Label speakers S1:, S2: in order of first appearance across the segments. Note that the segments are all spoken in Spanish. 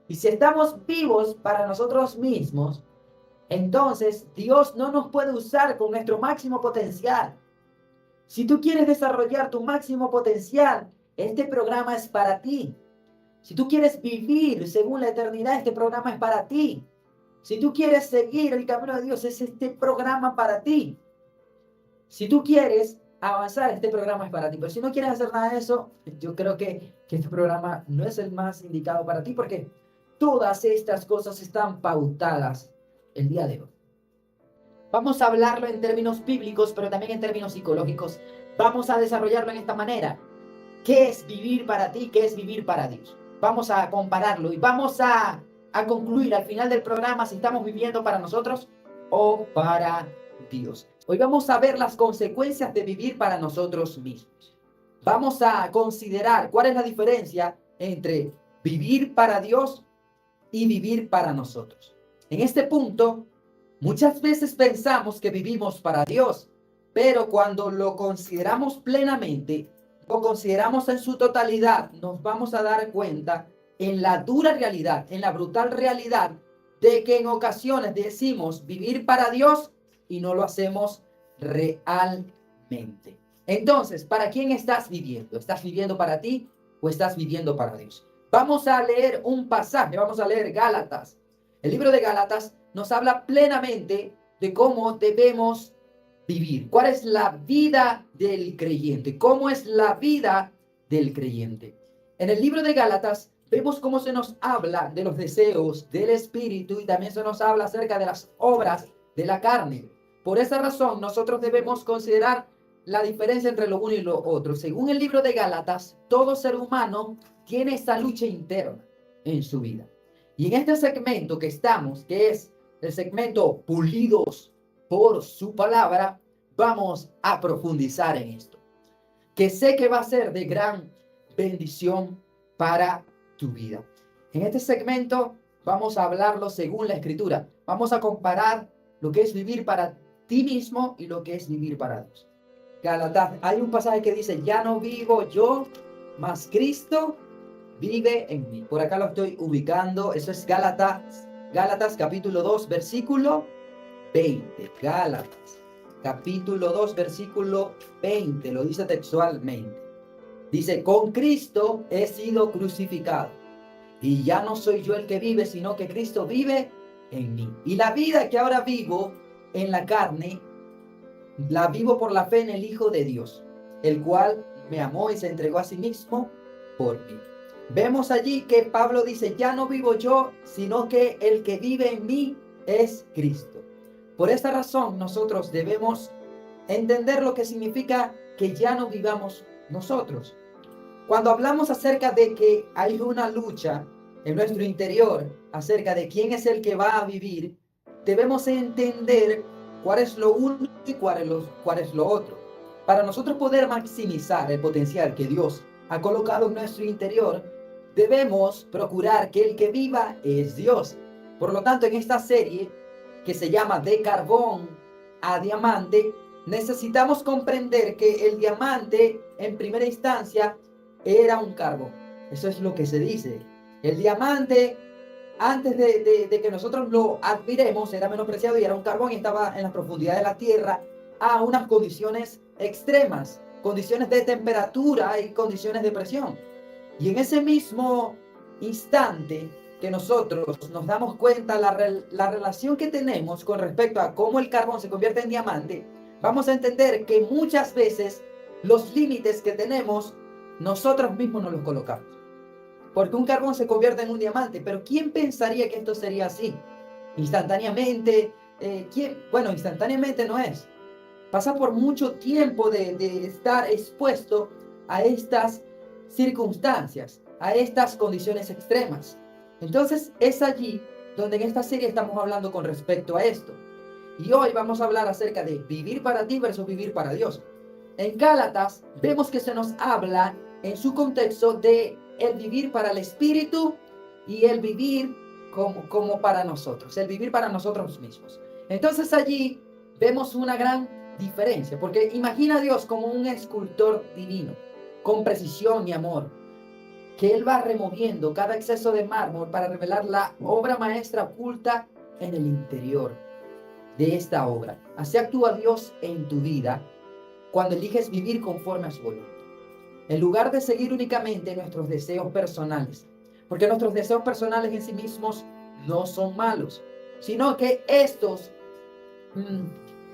S1: Y si estamos vivos para nosotros mismos, entonces Dios no nos puede usar con nuestro máximo potencial. Si tú quieres desarrollar tu máximo potencial, este programa es para ti. Si tú quieres vivir según la eternidad, este programa es para ti. Si tú quieres seguir el camino de Dios, es este programa para ti. Si tú quieres avanzar, este programa es para ti. Pero si no quieres hacer nada de eso, yo creo que este programa no es el más indicado para ti porque todas estas cosas están pautadas el día de hoy. Vamos a hablarlo en términos bíblicos, pero también en términos psicológicos. Vamos a desarrollarlo en esta manera. ¿Qué es vivir para ti? ¿Qué es vivir para Dios? Vamos a compararlo y vamos a concluir al final del programa si estamos viviendo para nosotros o para Dios. Hoy vamos a ver las consecuencias de vivir para nosotros mismos. Vamos a considerar cuál es la diferencia entre vivir para Dios y vivir para nosotros. En este punto, muchas veces pensamos que vivimos para Dios, pero cuando lo consideramos plenamente, lo consideramos en su totalidad, nos vamos a dar cuenta en la dura realidad, en la brutal realidad de que en ocasiones decimos vivir para Dios y no lo hacemos realmente. Entonces, ¿para quién estás viviendo? ¿Estás viviendo para ti o estás viviendo para Dios? Vamos a leer un pasaje, vamos a leer Gálatas. El libro de Gálatas nos habla plenamente de cómo debemos vivir. ¿Cuál es la vida del creyente? ¿Cómo es la vida del creyente? En el libro de Gálatas vemos cómo se nos habla de los deseos del espíritu y también se nos habla acerca de las obras de la carne. Por esa razón, nosotros debemos considerar la diferencia entre lo uno y lo otro. Según el libro de Gálatas, todo ser humano tiene esa lucha interna en su vida. Y en este segmento que estamos, que es el segmento pulidos por su palabra, vamos a profundizar en esto, que sé que va a ser de gran bendición para tu vida. En este segmento vamos a hablarlo según la escritura. Vamos a comparar lo que es vivir para ti mismo y lo que es vivir para Dios. Gálatas, hay un pasaje que dice, ya no vivo yo, mas Cristo vive en mí. Por acá lo estoy ubicando. Eso es Gálatas capítulo 2, versículo 20. Gálatas capítulo 2, versículo 20. Lo dice textualmente. Dice, con Cristo he sido crucificado. Y ya no soy yo el que vive, sino que Cristo vive en mí. Y la vida que ahora vivo en la carne, la vivo por la fe en el Hijo de Dios, el cual me amó y se entregó a sí mismo por mí. Vemos allí que Pablo dice, ya no vivo yo, sino que el que vive en mí es Cristo. Por esta razón nosotros debemos entender lo que significa que ya no vivamos nosotros. Cuando hablamos acerca de que hay una lucha en nuestro interior acerca de quién es el que va a vivir, debemos entender cuál es lo uno y cuál es lo otro. Para nosotros poder maximizar el potencial que Dios ha colocado en nuestro interior, debemos procurar que el que viva es Dios. Por lo tanto, en esta serie que se llama De Carbón a Diamante, necesitamos comprender que el diamante en primera instancia era un carbón. Eso es lo que se dice. El diamante, antes de que nosotros lo admiremos, era menospreciado y era un carbón y estaba en las profundidades de la tierra a unas condiciones extremas, condiciones de temperatura y condiciones de presión. Y en ese mismo instante que nosotros nos damos cuenta la relación que tenemos con respecto a cómo el carbón se convierte en diamante, vamos a entender que muchas veces los límites que tenemos nosotros mismos nos los colocamos. Porque un carbón se convierte en un diamante, pero ¿quién pensaría que esto sería así? Instantáneamente, Bueno, instantáneamente no es. Pasa por mucho tiempo de estar expuesto a estas circunstancias, a estas condiciones extremas. Entonces es allí donde en esta serie estamos hablando con respecto a esto. Y hoy vamos a hablar acerca de vivir para ti versus vivir para Dios. En Gálatas vemos que se nos habla en su contexto de el vivir para el Espíritu y el vivir como para nosotros, el vivir para nosotros mismos. Entonces allí vemos una gran diferencia, porque imagina a Dios como un escultor divino, con precisión y amor. que Él va removiendo cada exceso de mármol para revelar la obra maestra oculta en el interior de esta obra. Así actúa Dios en tu vida cuando eliges vivir conforme a su voluntad, en lugar de seguir únicamente nuestros deseos personales, porque nuestros deseos personales en sí mismos no son malos, sino que estos,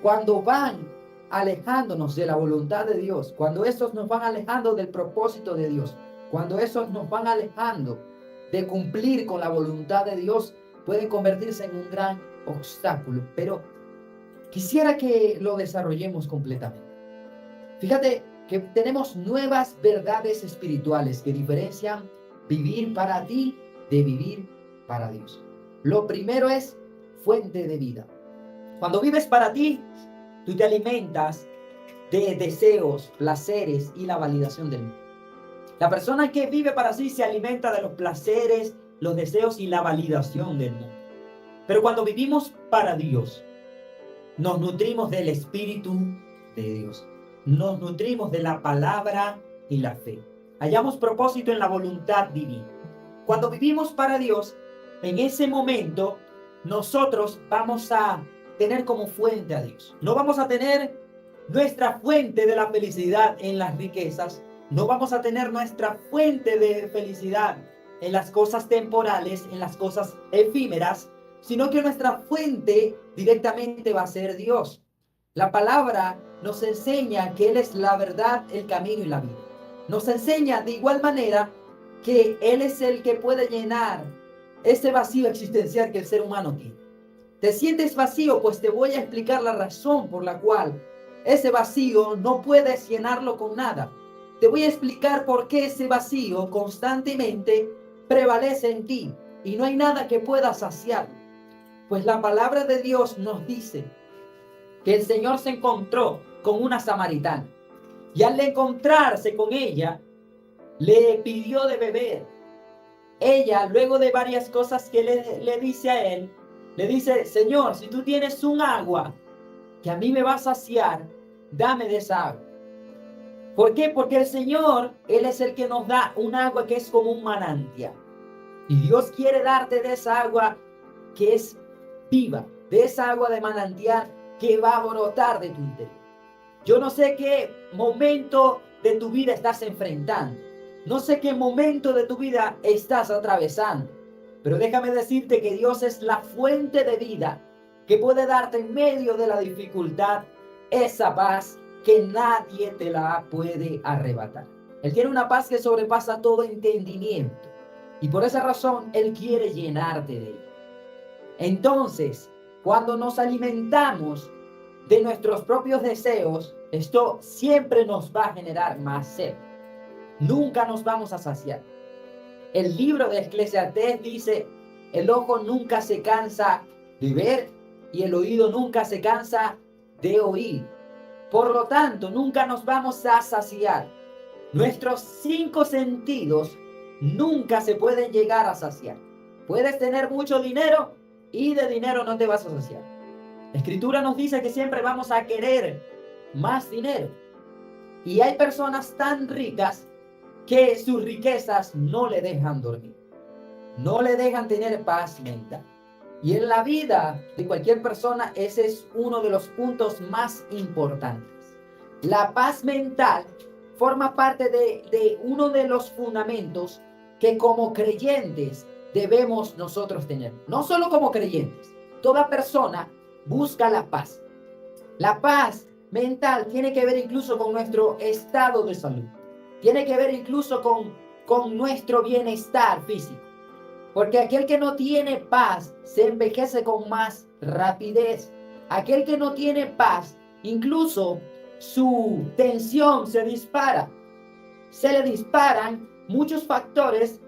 S1: cuando van alejándonos de la voluntad de Dios, cuando estos nos van alejando del propósito de Dios, cuando esos nos van alejando de cumplir con la voluntad de Dios, pueden convertirse en un gran obstáculo. Pero quisiera que lo desarrollemos completamente. Fíjate que tenemos nuevas verdades espirituales que diferencian vivir para ti de vivir para Dios. Lo primero es fuente de vida. Cuando vives para ti, tú te alimentas de deseos, placeres y la validación del mundo. La persona que vive para sí se alimenta de los placeres, los deseos y la validación del mundo. Pero cuando vivimos para Dios, nos nutrimos del Espíritu de Dios. Nos nutrimos de la palabra y la fe. Hallamos propósito en la voluntad divina. Cuando vivimos para Dios, en ese momento, nosotros vamos a tener como fuente a Dios. No vamos a tener nuestra fuente de la felicidad en las riquezas. No vamos a tener nuestra fuente de felicidad en las cosas temporales, en las cosas efímeras, sino que nuestra fuente directamente va a ser Dios. La palabra nos enseña que Él es la verdad, el camino y la vida. Nos enseña de igual manera que Él es el que puede llenar ese vacío existencial que el ser humano tiene. ¿Te sientes vacío? Pues te voy a explicar la razón por la cual ese vacío no puedes llenarlo con nada. Te voy a explicar por qué ese vacío constantemente prevalece en ti y no hay nada que pueda saciarlo. Pues la palabra de Dios nos dice que el Señor se encontró con una samaritana y al encontrarse con ella, le pidió de beber. Ella, luego de varias cosas que le dice a él, le dice: Señor, si tú tienes un agua que a mí me va a saciar, dame de esa agua. ¿Por qué? Porque el Señor, Él es el que nos da un agua que es como un manantial. Y Dios quiere darte de esa agua que es viva, de esa agua de manantial que va a brotar de tu interior. Yo no sé qué momento de tu vida estás enfrentando. No sé qué momento de tu vida estás atravesando. Pero déjame decirte que Dios es la fuente de vida que puede darte en medio de la dificultad esa paz que nadie te la puede arrebatar. Él tiene una paz que sobrepasa todo entendimiento. Y por esa razón Él quiere llenarte de ella. Entonces, cuando nos alimentamos de nuestros propios deseos, esto siempre nos va a generar más sed. Nunca nos vamos a saciar. El libro de Eclesiastés dice: el ojo nunca se cansa de ver y el oído nunca se cansa de oír. Por lo tanto, nunca nos vamos a saciar. Nuestros 5 sentidos nunca se pueden llegar a saciar. Puedes tener mucho dinero y de dinero no te vas a saciar. La Escritura nos dice que siempre vamos a querer más dinero. Y hay personas tan ricas que sus riquezas no le dejan dormir, no le dejan tener paz mental. Y en la vida de cualquier persona ese es uno de los puntos más importantes. La paz mental forma parte de uno de los fundamentos que como creyentes debemos nosotros tener. No solo como creyentes, toda persona busca la paz. La paz mental tiene que ver incluso con nuestro estado de salud. Tiene que ver incluso con nuestro bienestar físico. Porque aquel que no tiene paz se envejece con más rapidez. Aquel que no tiene paz, incluso su tensión se dispara. Se le disparan muchos factores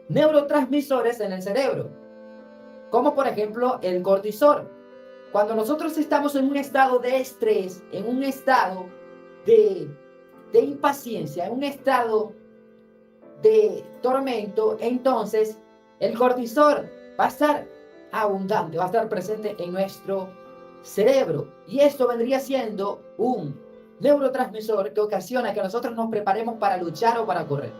S1: neurotransmisores en el cerebro, como por ejemplo el cortisol. Cuando nosotros estamos en un estado de estrés, en un estado de impaciencia, en un estado de tormento, entonces el cortisol va a estar abundante, va a estar presente en nuestro cerebro. Y esto vendría siendo un neurotransmisor que ocasiona que nosotros nos preparemos para luchar o para correr.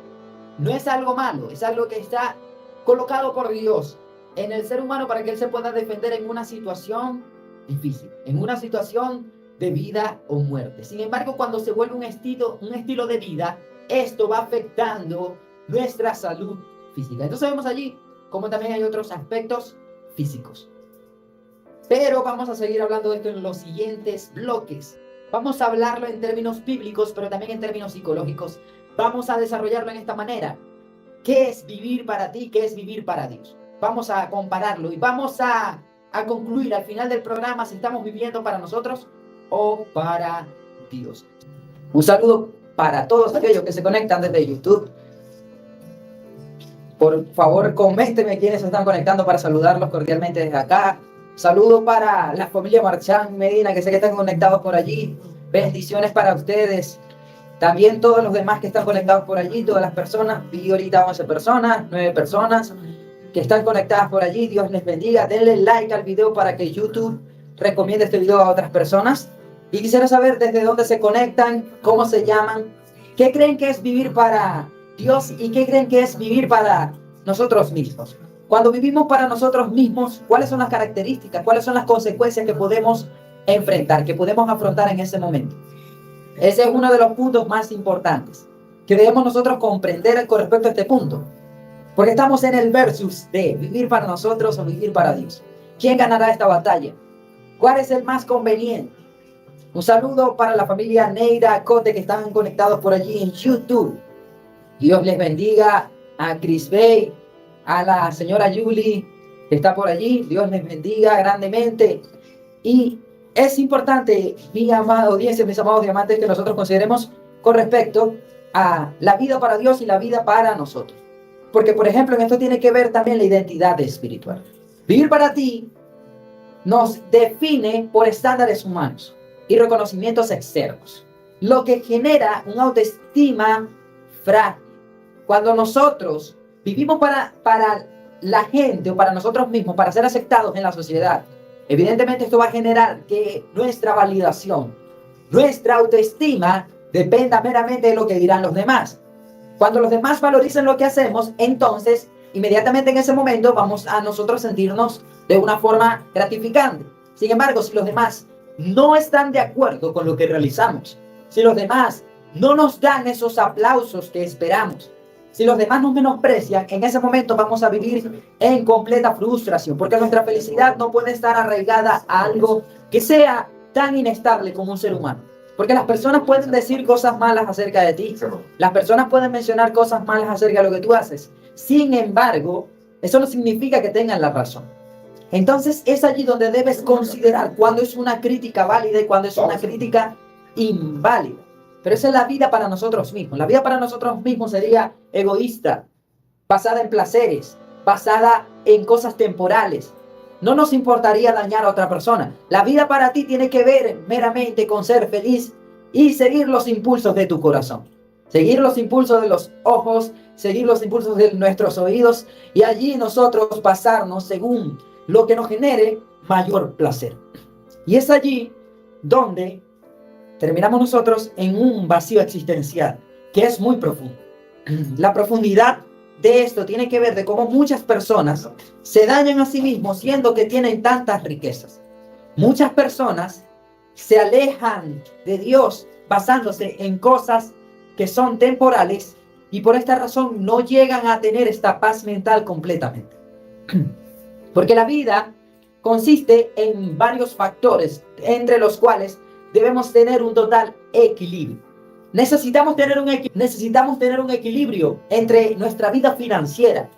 S1: no es algo malo, es algo que está colocado por Dios en el ser humano para que él se pueda defender en una situación difícil, en una situación de vida o muerte. Sin embargo, cuando se vuelve un estilo de vida, esto va afectando nuestra salud física. Entonces vemos allí como también hay otros aspectos físicos. Pero vamos a seguir hablando de esto en los siguientes bloques. Vamos a hablarlo en términos bíblicos, pero también en términos psicológicos. Vamos a desarrollarlo en esta manera. ¿Qué es vivir para ti? ¿Qué es vivir para Dios? Vamos a compararlo y vamos a concluir al final del programa si estamos viviendo para nosotros o para Dios. Un saludo para todos aquellos que se conectan desde YouTube. Por favor, coméntenme quiénes se están conectando para saludarlos cordialmente desde acá. Saludo para la familia Marchán Medina, que sé que están conectados por allí. Bendiciones para ustedes. También todos los demás que están conectados por allí, todas las personas. Vi ahorita 11 personas, 9 personas que están conectadas por allí. Dios les bendiga. Denle like al video para que YouTube recomiende este video a otras personas. Y quisiera saber desde dónde se conectan, cómo se llaman, qué creen que es vivir para Dios y qué creen que es vivir para nosotros mismos. Cuando vivimos para nosotros mismos, ¿cuáles son las características? ¿Cuáles son las consecuencias que podemos enfrentar, que podemos afrontar en ese momento? Ese es uno de los puntos más importantes que debemos nosotros comprender con respecto a este punto. Porque estamos en el versus de vivir para nosotros o vivir para Dios. ¿Quién ganará esta batalla? ¿Cuál es el más conveniente? Un saludo para la familia Neida Cote que están conectados por allí en YouTube. Dios les bendiga a Chris Bay, a la señora Julie que está por allí. Dios les bendiga grandemente. Y es importante, mi amada audiencia, mis amados diamantes, que nosotros consideremos con respecto a la vida para Dios y la vida para nosotros. Porque, por ejemplo, en esto tiene que ver también la identidad espiritual. Vivir para ti nos define por estándares humanos y reconocimientos externos, lo que genera una autoestima frágil. Cuando nosotros vivimos para la gente o para nosotros mismos, para ser aceptados en la sociedad, evidentemente esto va a generar que nuestra validación, nuestra autoestima dependa meramente de lo que dirán los demás. Cuando los demás valoricen lo que hacemos, entonces inmediatamente en ese momento vamos a nosotros sentirnos de una forma gratificante. Sin embargo, si los demás no están de acuerdo con lo que realizamos, si los demás no nos dan esos aplausos que esperamos, si los demás nos menosprecian, en ese momento vamos a vivir en completa frustración, porque nuestra felicidad no puede estar arraigada a algo que sea tan inestable como un ser humano. Porque las personas pueden decir cosas malas acerca de ti, las personas pueden mencionar cosas malas acerca de lo que tú haces. Sin embargo, eso no significa que tengan la razón. Entonces es allí donde debes considerar cuándo es una crítica válida y cuándo es una crítica inválida. Pero esa es la vida para nosotros mismos. La vida para nosotros mismos sería egoísta, basada en placeres, basada en cosas temporales. No nos importaría dañar a otra persona. La vida para ti tiene que ver meramente con ser feliz y seguir los impulsos de tu corazón. Seguir los impulsos de los ojos, seguir los impulsos de nuestros oídos y allí nosotros pasarnos según lo que nos genere mayor placer. Y es allí donde terminamos nosotros en un vacío existencial que es muy profundo. La profundidad de esto tiene que ver de cómo muchas personas se dañan a sí mismos siendo que tienen tantas riquezas. Muchas personas se alejan de Dios basándose en cosas que son temporales y por esta razón no llegan a tener esta paz mental completamente. Porque la vida consiste en varios factores entre los cuales debemos tener un total equilibrio. Necesitamos tener un equilibrio entre nuestra vida financiera.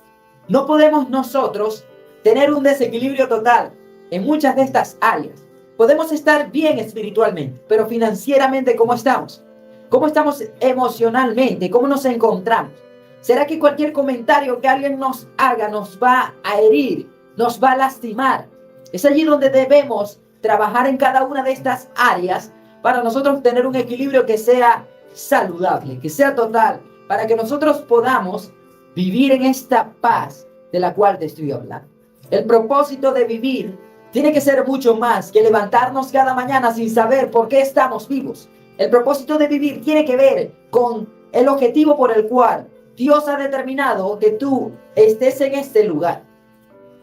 S1: No podemos nosotros tener un desequilibrio total en muchas de estas áreas. Podemos estar bien espiritualmente, pero financieramente, ¿cómo estamos? ¿Cómo estamos emocionalmente? ¿Cómo nos encontramos? ¿Será que cualquier comentario que alguien nos haga nos va a herir, nos va a lastimar? Es allí donde debemos trabajar en cada una de estas áreas para nosotros tener un equilibrio que sea saludable, que sea total, para que nosotros podamos vivir en esta paz de la cual te estoy hablando. El propósito de vivir tiene que ser mucho más que levantarnos cada mañana sin saber por qué estamos vivos. El propósito de vivir tiene que ver con el objetivo por el cual Dios ha determinado que tú estés en este lugar.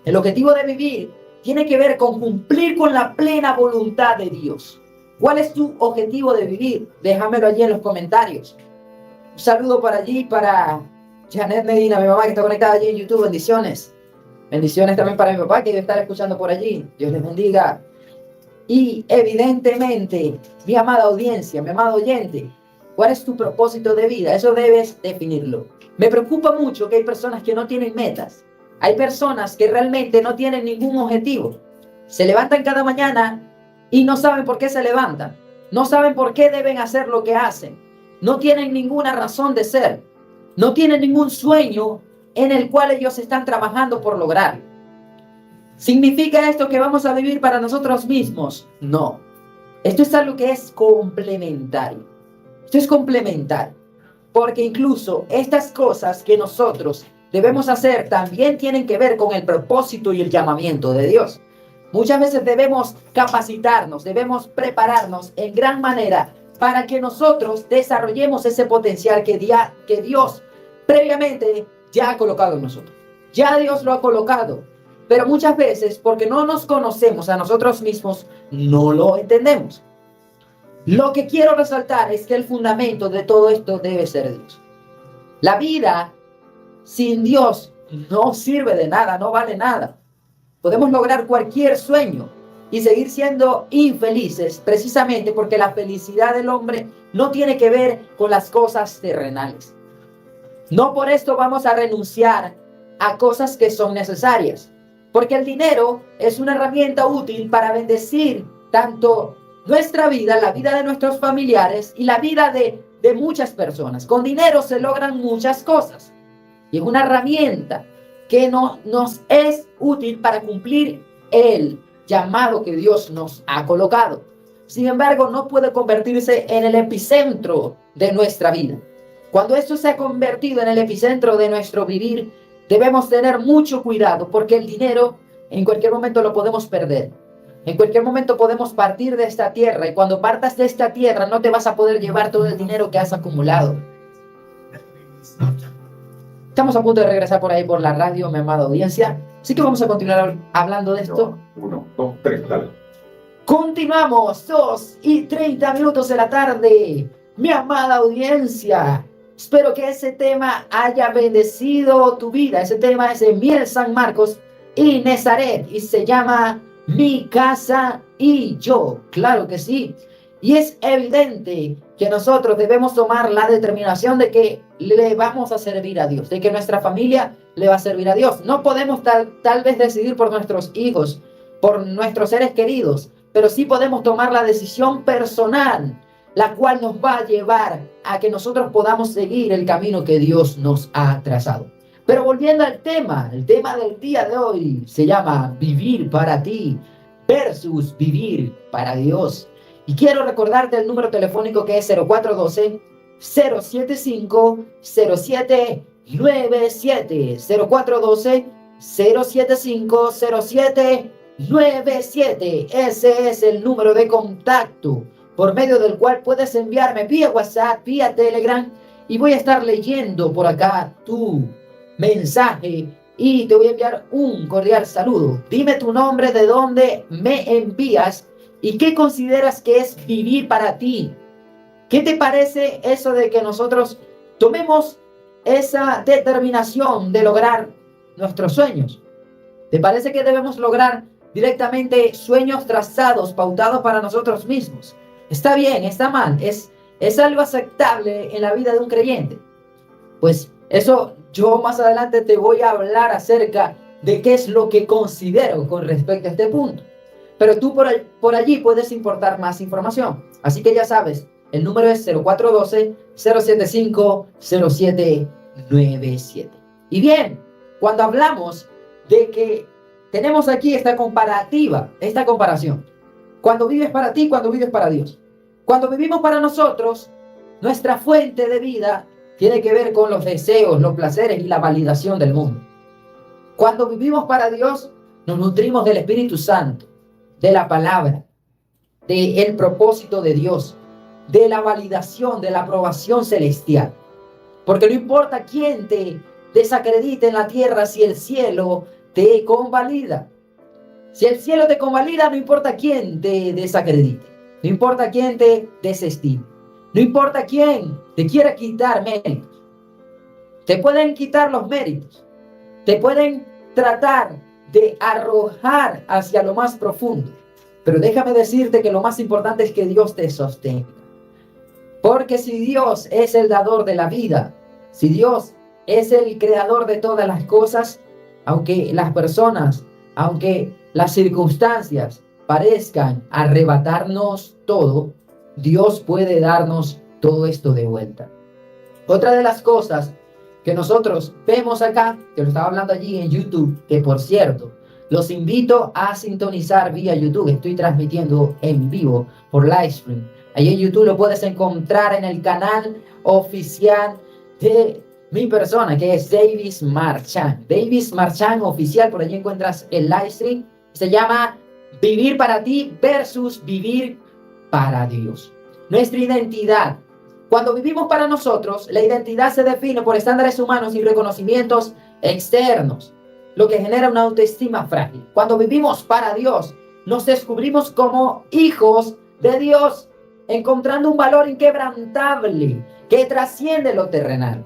S1: El objetivo de vivir tiene que ver con cumplir con la plena voluntad de Dios. ¿Cuál es tu objetivo de vivir? Déjamelo allí en los comentarios. Un saludo para allí, para Janet Medina, mi mamá que está conectada allí en YouTube. Bendiciones. Bendiciones también para mi papá que debe estar escuchando por allí. Dios les bendiga. Y evidentemente, mi amada audiencia, mi amado oyente, ¿cuál es tu propósito de vida? Eso debes definirlo. Me preocupa mucho que hay personas que no tienen metas. Hay personas que realmente no tienen ningún objetivo. Se levantan cada mañana y no saben por qué se levantan. No saben por qué deben hacer lo que hacen. No tienen ninguna razón de ser. No tienen ningún sueño en el cual ellos están trabajando por lograr. ¿Significa esto que vamos a vivir para nosotros mismos? No. Esto es algo que es complementario. Esto es complementario. Porque incluso estas cosas que nosotros debemos hacer también tienen que ver con el propósito y el llamamiento de Dios. Muchas veces debemos capacitarnos, debemos prepararnos en gran manera para que nosotros desarrollemos ese potencial que Dios previamente ya ha colocado en nosotros. Ya Dios lo ha colocado. Pero muchas veces, porque no nos conocemos a nosotros mismos, no lo entendemos. Lo que quiero resaltar es que el fundamento de todo esto debe ser Dios. La vida sin Dios no sirve de nada, no vale nada. Podemos lograr cualquier sueño y seguir siendo infelices precisamente porque la felicidad del hombre no tiene que ver con las cosas terrenales. No por esto vamos a renunciar a cosas que son necesarias, porque el dinero es una herramienta útil para bendecir tanto nuestra vida, la vida de nuestros familiares y la vida de muchas personas. Con dinero se logran muchas cosas y es una herramienta que nos es útil para cumplir el llamado que Dios nos ha colocado. Sin embargo, no puede convertirse en el epicentro de nuestra vida. Cuando esto se ha convertido en el epicentro de nuestro vivir, debemos tener mucho cuidado porque el dinero en cualquier momento lo podemos perder. En cualquier momento podemos partir de esta tierra y cuando partas de esta tierra no te vas a poder llevar todo el dinero que has acumulado. Estamos a punto de regresar por ahí por la radio, mi amada audiencia. Así que vamos a continuar hablando de esto.
S2: 1, 2, 3, dale.
S1: Continuamos, 2:30 de la tarde. Mi amada audiencia, espero que ese tema haya bendecido tu vida. Ese tema es en Miel San Marcos y Nazaret y se llama Mi casa y yo. Claro que sí. Y es evidente que nosotros debemos tomar la determinación de que le vamos a servir a Dios, de que nuestra familia le va a servir a Dios. No podemos tal vez decidir por nuestros hijos, por nuestros seres queridos, pero sí podemos tomar la decisión personal, la cual nos va a llevar a que nosotros podamos seguir el camino que Dios nos ha trazado. Pero volviendo al tema, el tema del día de hoy se llama Vivir para ti versus vivir para Dios. Y quiero recordarte el número telefónico que es 0412-075-0797. 0412-075-0797. Ese es el número de contacto por medio del cual puedes enviarme vía WhatsApp, vía Telegram, y voy a estar leyendo por acá tu mensaje y te voy a enviar un cordial saludo. Dime tu nombre, de dónde me envías y qué consideras que es vivir para ti. ¿Qué te parece eso de que nosotros tomemos esa determinación de lograr nuestros sueños? ¿Te parece que debemos lograr directamente sueños trazados, pautados para nosotros mismos? ¿Está bien? ¿Está mal? ¿Es algo aceptable en la vida de un creyente? Pues eso yo más adelante te voy a hablar acerca de qué es lo que considero con respecto a este punto. Pero tú por allí puedes importar más información. Así que ya sabes, el número es 0412-075-0797. Y bien, cuando hablamos de que tenemos aquí esta comparación. Cuando vives para ti, cuando vives para Dios. Cuando vivimos para nosotros, nuestra fuente de vida tiene que ver con los deseos, los placeres y la validación del mundo. Cuando vivimos para Dios, nos nutrimos del Espíritu Santo, de la palabra, del propósito de Dios, de la validación, de la aprobación celestial. Porque no importa quién te desacredite en la tierra si el cielo te convalida. Si el cielo te convalida, no importa quién te desacredite. No importa quién te desestime. No importa quién te quiera quitar méritos. Te pueden quitar los méritos. Te pueden tratar de arrojar hacia lo más profundo. Pero déjame decirte que lo más importante es que Dios te sostenga. Porque si Dios es el dador de la vida, si Dios es el creador de todas las cosas, aunque las personas, aunque las circunstancias parezcan arrebatarnos todo, Dios puede darnos todo esto de vuelta. Otra de las cosas que nosotros vemos acá, que lo estaba hablando allí en YouTube, que por cierto, los invito a sintonizar vía YouTube. Estoy transmitiendo en vivo por Livestream. Ahí en YouTube lo puedes encontrar en el canal oficial de mi persona, que es Davis Marchand. Davis Marchand oficial, por allí encuentras el Livestream. Se llama Vivir para ti versus Vivir para Dios. Nuestra identidad. Cuando vivimos para nosotros, la identidad se define por estándares humanos y reconocimientos externos, lo que genera una autoestima frágil. Cuando vivimos para Dios, nos descubrimos como hijos de Dios, encontrando un valor inquebrantable que trasciende lo terrenal.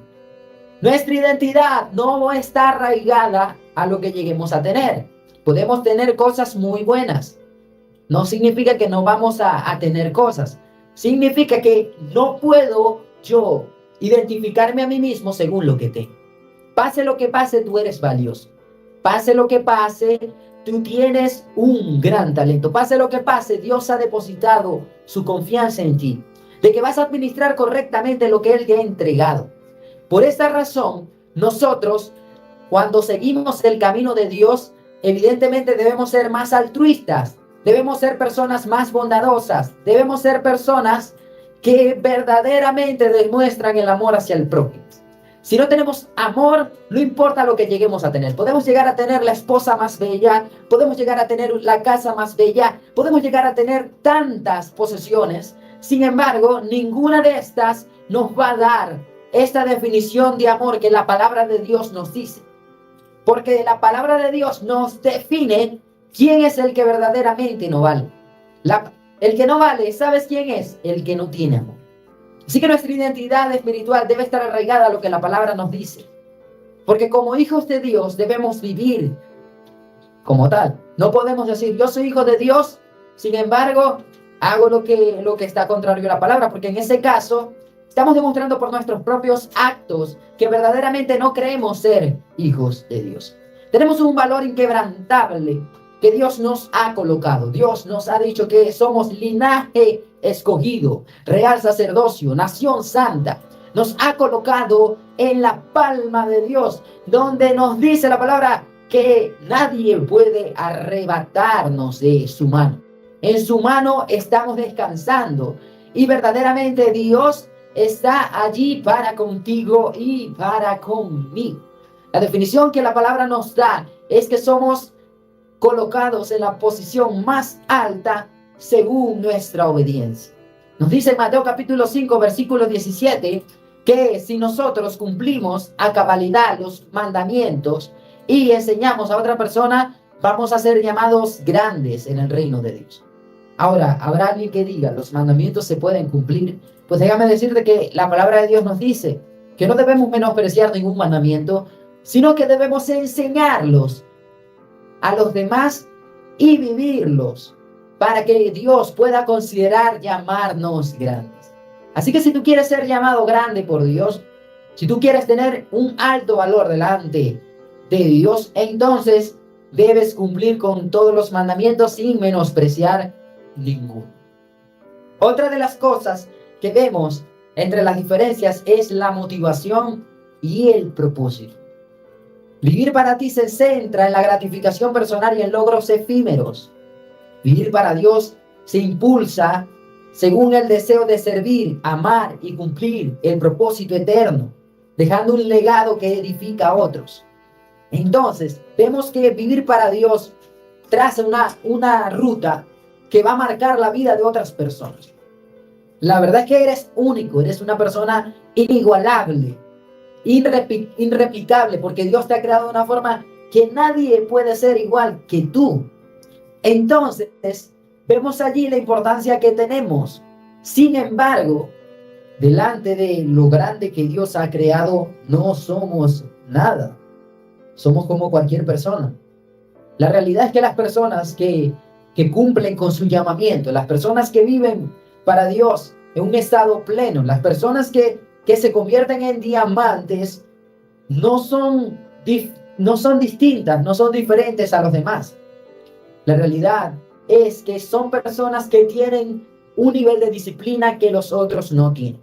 S1: Nuestra identidad no está arraigada a lo que lleguemos a tener. Podemos tener cosas muy buenas. No significa que no vamos a tener cosas. Significa que no puedo yo identificarme a mí mismo según lo que tengo. Pase lo que pase, tú eres valioso. Pase lo que pase, tú tienes un gran talento. Pase lo que pase, Dios ha depositado su confianza en ti, de que vas a administrar correctamente lo que Él te ha entregado. Por esta razón, nosotros, cuando seguimos el camino de Dios, evidentemente debemos ser más altruistas. Debemos ser personas más bondadosas. Debemos ser personas que verdaderamente demuestran el amor hacia el prójimo. Si no tenemos amor, no importa lo que lleguemos a tener. Podemos llegar a tener la esposa más bella, podemos llegar a tener la casa más bella, podemos llegar a tener tantas posesiones. Sin embargo, ninguna de estas nos va a dar esta definición de amor que la palabra de Dios nos dice. Porque la palabra de Dios nos define quién es el que verdaderamente no vale. El que no vale, ¿sabes quién es? El que no tiene amor. Así que nuestra identidad espiritual debe estar arraigada a lo que la palabra nos dice. Porque como hijos de Dios debemos vivir como tal. No podemos decir, yo soy hijo de Dios, sin embargo, hago lo que está contrario a la palabra. Porque en ese caso, estamos demostrando por nuestros propios actos que verdaderamente no creemos ser hijos de Dios. Tenemos un valor inquebrantable que Dios nos ha colocado. Dios nos ha dicho que somos linaje escogido, real sacerdocio, nación santa. Nos ha colocado en la palma de Dios, donde nos dice la palabra que nadie puede arrebatarnos de su mano. En su mano estamos descansando y verdaderamente Dios está allí para contigo y para conmigo. La definición que la palabra nos da es que somos colocados en la posición más alta según nuestra obediencia. Nos dice en Mateo capítulo 5, versículo 17, que si nosotros cumplimos a cabalidad los mandamientos y enseñamos a otra persona, vamos a ser llamados grandes en el reino de Dios. Ahora, habrá alguien que diga, los mandamientos se pueden cumplir. Pues déjame decirte que la palabra de Dios nos dice que no debemos menospreciar ningún mandamiento, sino que debemos enseñarlos a los demás y vivirlos para que Dios pueda considerar llamarnos grandes. Así que si tú quieres ser llamado grande por Dios, si tú quieres tener un alto valor delante de Dios, entonces debes cumplir con todos los mandamientos sin menospreciar ninguno. Otra de las cosas que vemos entre las diferencias es la motivación y el propósito. Vivir para ti se centra en la gratificación personal y en logros efímeros. Vivir para Dios se impulsa según el deseo de servir, amar y cumplir el propósito eterno, dejando un legado que edifica a otros. Entonces, vemos que vivir para Dios traza una ruta que va a marcar la vida de otras personas. La verdad es que eres único, eres una persona inigualable. irreplicable, porque Dios te ha creado de una forma que nadie puede ser igual que tú. Entonces, vemos allí la importancia que tenemos. Sin embargo, delante de lo grande que Dios ha creado, no somos nada. Somos como cualquier persona. La realidad es que las personas que cumplen con su llamamiento, las personas que viven para Dios en un estado pleno, las personas que se convierten en diamantes, no son, no son distintas, no son diferentes a los demás. La realidad es que son personas que tienen un nivel de disciplina que los otros no tienen.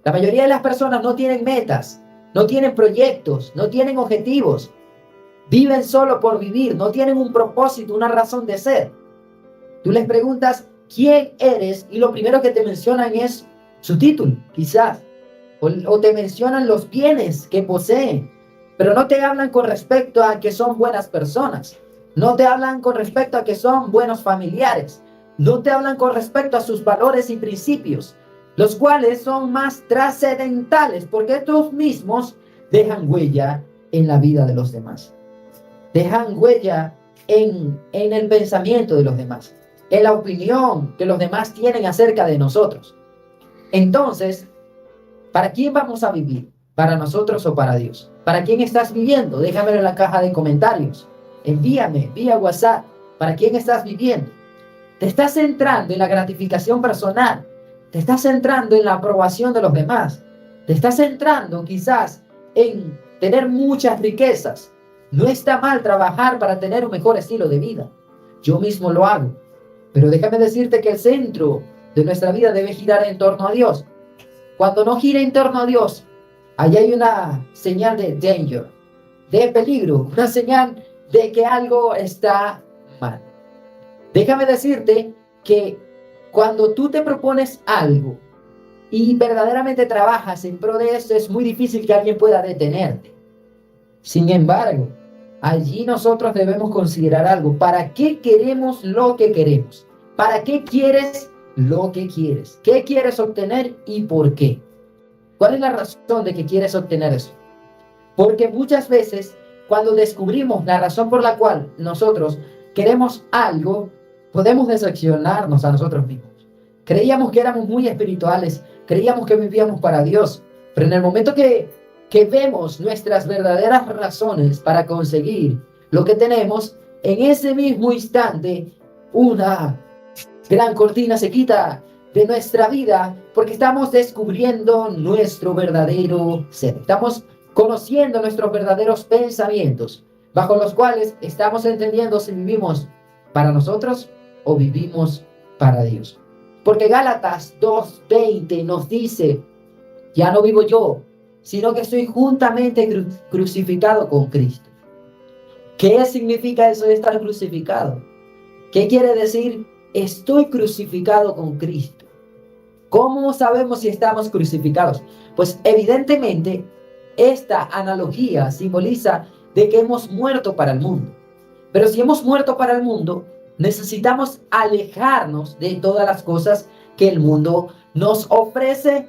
S1: La mayoría de las personas no tienen metas, no tienen proyectos, no tienen objetivos. Viven solo por vivir, no tienen un propósito, una razón de ser. Tú les preguntas quién eres y lo primero que te mencionan es su título, quizás. O te mencionan los bienes que poseen, pero no te hablan con respecto a que son buenas personas. No te hablan con respecto a que son buenos familiares. No te hablan con respecto a sus valores y principios, los cuales son más trascendentales porque estos mismos dejan huella en la vida de los demás. Dejan huella en el pensamiento de los demás, en la opinión que los demás tienen acerca de nosotros. Entonces, ¿para quién vamos a vivir? ¿Para nosotros o para Dios? ¿Para quién estás viviendo? Déjamelo en la caja de comentarios. Envíame vía WhatsApp. ¿Para quién estás viviendo? ¿Te estás centrando en la gratificación personal? ¿Te estás centrando en la aprobación de los demás? ¿Te estás centrando quizás en tener muchas riquezas? No está mal trabajar para tener un mejor estilo de vida. Yo mismo lo hago. Pero déjame decirte que el centro de nuestra vida debe girar en torno a Dios. Cuando no gira en torno a Dios, allí hay una señal de danger, de peligro, una señal de que algo está mal. Déjame decirte que cuando tú te propones algo y verdaderamente trabajas en pro de eso, es muy difícil que alguien pueda detenerte. Sin embargo, allí nosotros debemos considerar algo. ¿Para qué queremos lo que queremos? ¿Para qué quieres lo que quieres? ¿Qué quieres obtener y por qué? ¿Cuál es la razón de que quieres obtener eso? Porque muchas veces, cuando descubrimos la razón por la cual nosotros queremos algo, podemos decepcionarnos a nosotros mismos. Creíamos que éramos muy espirituales, creíamos que vivíamos para Dios, pero en el momento que vemos nuestras verdaderas razones para conseguir lo que tenemos, en ese mismo instante, una gran cortina se quita de nuestra vida porque estamos descubriendo nuestro verdadero ser. Estamos conociendo nuestros verdaderos pensamientos, bajo los cuales estamos entendiendo si vivimos para nosotros o vivimos para Dios. Porque Gálatas 2:20 nos dice, ya no vivo yo, sino que estoy juntamente crucificado con Cristo. ¿Qué significa eso de estar crucificado? ¿Qué quiere decir? Estoy crucificado con Cristo. ¿Cómo sabemos si estamos crucificados? Pues evidentemente esta analogía simboliza de que hemos muerto para el mundo. Pero si hemos muerto para el mundo, necesitamos alejarnos de todas las cosas que el mundo nos ofrece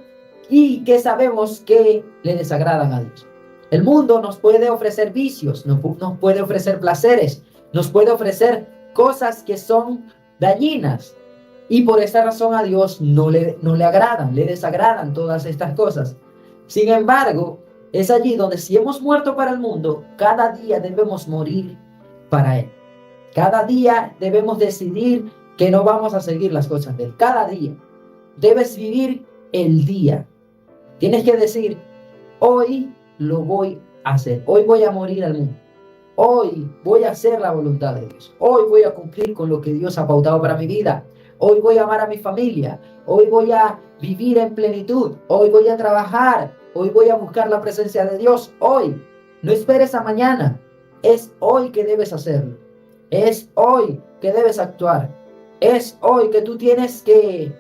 S1: y que sabemos que le desagradan a Dios. El mundo nos puede ofrecer vicios, nos puede ofrecer placeres, nos puede ofrecer cosas que son dañinas. Y por esta razón a Dios no le agradan, le desagradan todas estas cosas. Sin embargo, es allí donde si hemos muerto para el mundo, cada día debemos morir para Él. Cada día debemos decidir que no vamos a seguir las cosas de Él. Cada día debes vivir el día. Tienes que decir, hoy lo voy a hacer. Hoy voy a morir al mundo. Hoy voy a hacer la voluntad de Dios. Hoy voy a cumplir con lo que Dios ha pautado para mi vida. Hoy voy a amar a mi familia. Hoy voy a vivir en plenitud. Hoy voy a trabajar. Hoy voy a buscar la presencia de Dios. Hoy. No esperes a mañana. Es hoy que debes hacerlo. Es hoy que debes actuar. Es hoy que tú tienes que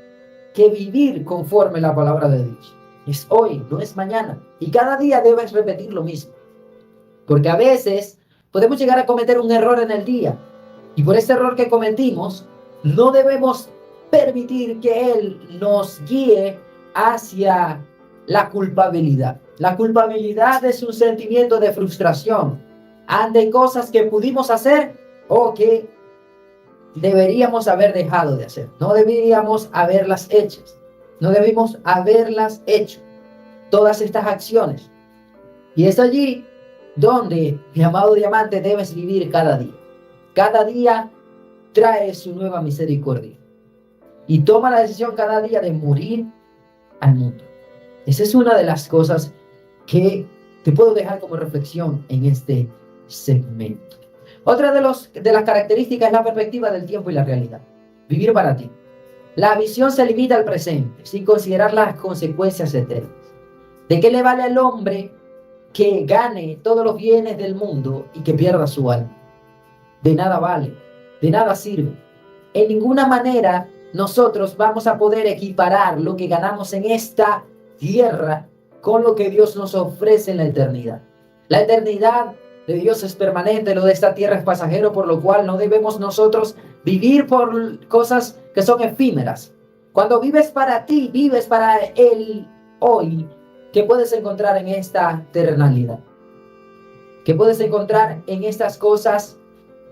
S1: vivir conforme la palabra de Dios. Es hoy, no es mañana. Y cada día debes repetir lo mismo. Porque a veces podemos llegar a cometer un error en el día. Y por ese error que cometimos, no debemos permitir que Él nos guíe hacia la culpabilidad. La culpabilidad es un sentimiento de frustración ante cosas que pudimos hacer o que deberíamos haber dejado de hacer. No deberíamos haberlas hecho. No debimos haberlas hecho. Todas estas acciones. Y es allí donde, mi amado diamante, debes vivir cada día. Cada día trae su nueva misericordia. Y toma la decisión cada día de morir al mundo. Esa es una de las cosas que te puedo dejar como reflexión en este segmento. Otra de las características es la perspectiva del tiempo y la realidad. Vivir para ti. La visión se limita al presente, sin considerar las consecuencias eternas. ¿De qué le vale al hombre que gane todos los bienes del mundo y que pierda su alma? De nada vale, de nada sirve. En ninguna manera nosotros vamos a poder equiparar lo que ganamos en esta tierra con lo que Dios nos ofrece en la eternidad. La eternidad de Dios es permanente, lo de esta tierra es pasajero, por lo cual no debemos nosotros vivir por cosas que son efímeras. Cuando vives para ti, vives para el hoy que puedes encontrar en esta eternalidad, que puedes encontrar en estas cosas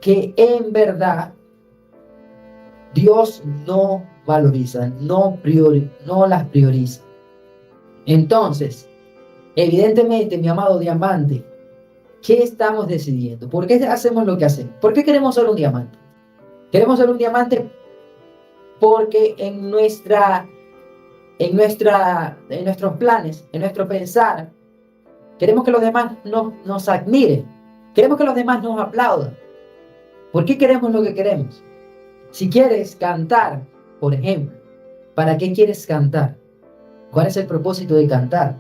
S1: que en verdad Dios no valoriza, no las prioriza. Entonces, evidentemente, mi amado diamante, ¿qué estamos decidiendo? ¿Por qué hacemos lo que hacemos? ¿Por qué queremos ser un diamante? Queremos ser un diamante porque en nuestros planes, en nuestro pensar, queremos que los demás nos admiren. Queremos que los demás nos aplaudan. ¿Por qué queremos lo que queremos? Si quieres cantar, por ejemplo, ¿para qué quieres cantar? ¿Cuál es el propósito de cantar?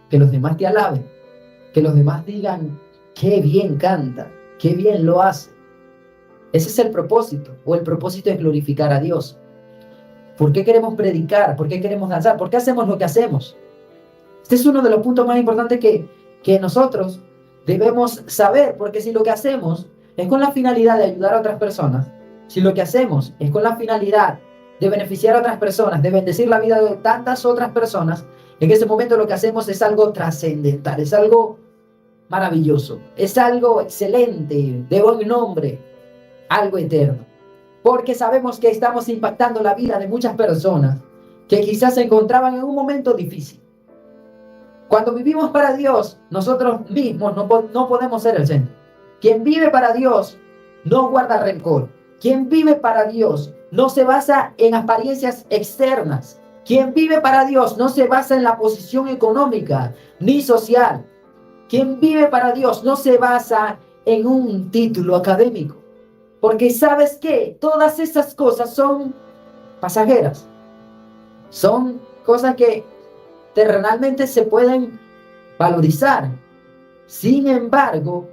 S1: Que los demás te alaben, que los demás digan, qué bien canta, qué bien lo hace. Ese es el propósito, o el propósito es glorificar a Dios. ¿Por qué queremos predicar? ¿Por qué queremos danzar? ¿Por qué hacemos lo que hacemos? Este es uno de los puntos más importantes que nosotros debemos saber, porque si lo que hacemos es con la finalidad de ayudar a otras personas, si lo que hacemos es con la finalidad de beneficiar a otras personas, de bendecir la vida de tantas otras personas, en ese momento lo que hacemos es algo trascendental, es algo maravilloso, es algo excelente, de buen nombre, algo eterno. Porque sabemos que estamos impactando la vida de muchas personas que quizás se encontraban en un momento difícil. Cuando vivimos para Dios, nosotros mismos no podemos ser el centro. Quien vive para Dios no guarda rencor. Quien vive para Dios no se basa en apariencias externas. Quien vive para Dios no se basa en la posición económica ni social. Quien vive para Dios no se basa en un título académico. Porque ¿sabes qué? Todas esas cosas son pasajeras. Son cosas que terrenalmente se pueden valorizar. Sin embargo,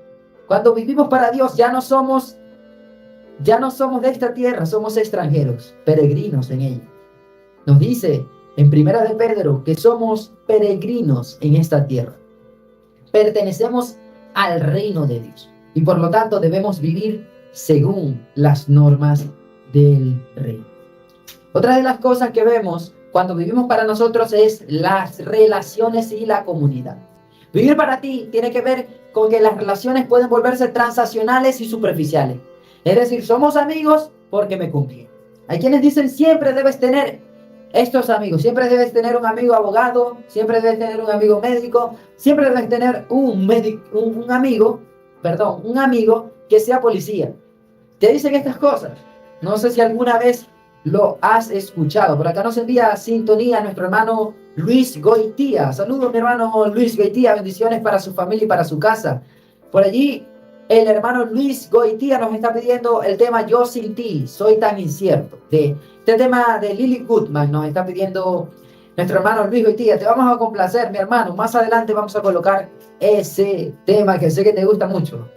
S1: cuando vivimos para Dios ya no somos de esta tierra, somos extranjeros, peregrinos en ella. Nos dice en Primera de Pedro que somos peregrinos en esta tierra. Pertenecemos al reino de Dios y por lo tanto debemos vivir según las normas del reino. Otra de las cosas que vemos cuando vivimos para nosotros es las relaciones y la comunidad. Vivir para ti tiene que ver con que las relaciones pueden volverse transaccionales y superficiales. Es decir, somos amigos porque me conviene. Hay quienes dicen siempre debes tener estos amigos, siempre debes tener un amigo abogado, siempre debes tener un amigo médico, siempre debes tener un amigo que sea policía. Te dicen estas cosas. No sé si alguna vez lo has escuchado. Por acá nos envía sintonía nuestro hermano Luis Goitía. Saludos, mi hermano Luis Goitía. Bendiciones para su familia y para su casa. Por allí, el hermano Luis Goitía nos está pidiendo el tema Yo sin ti, soy tan incierto. Este tema de Lily Goodman nos está pidiendo nuestro hermano Luis Goitía. Te vamos a complacer, mi hermano. Más adelante vamos a colocar ese tema que sé que te gusta mucho.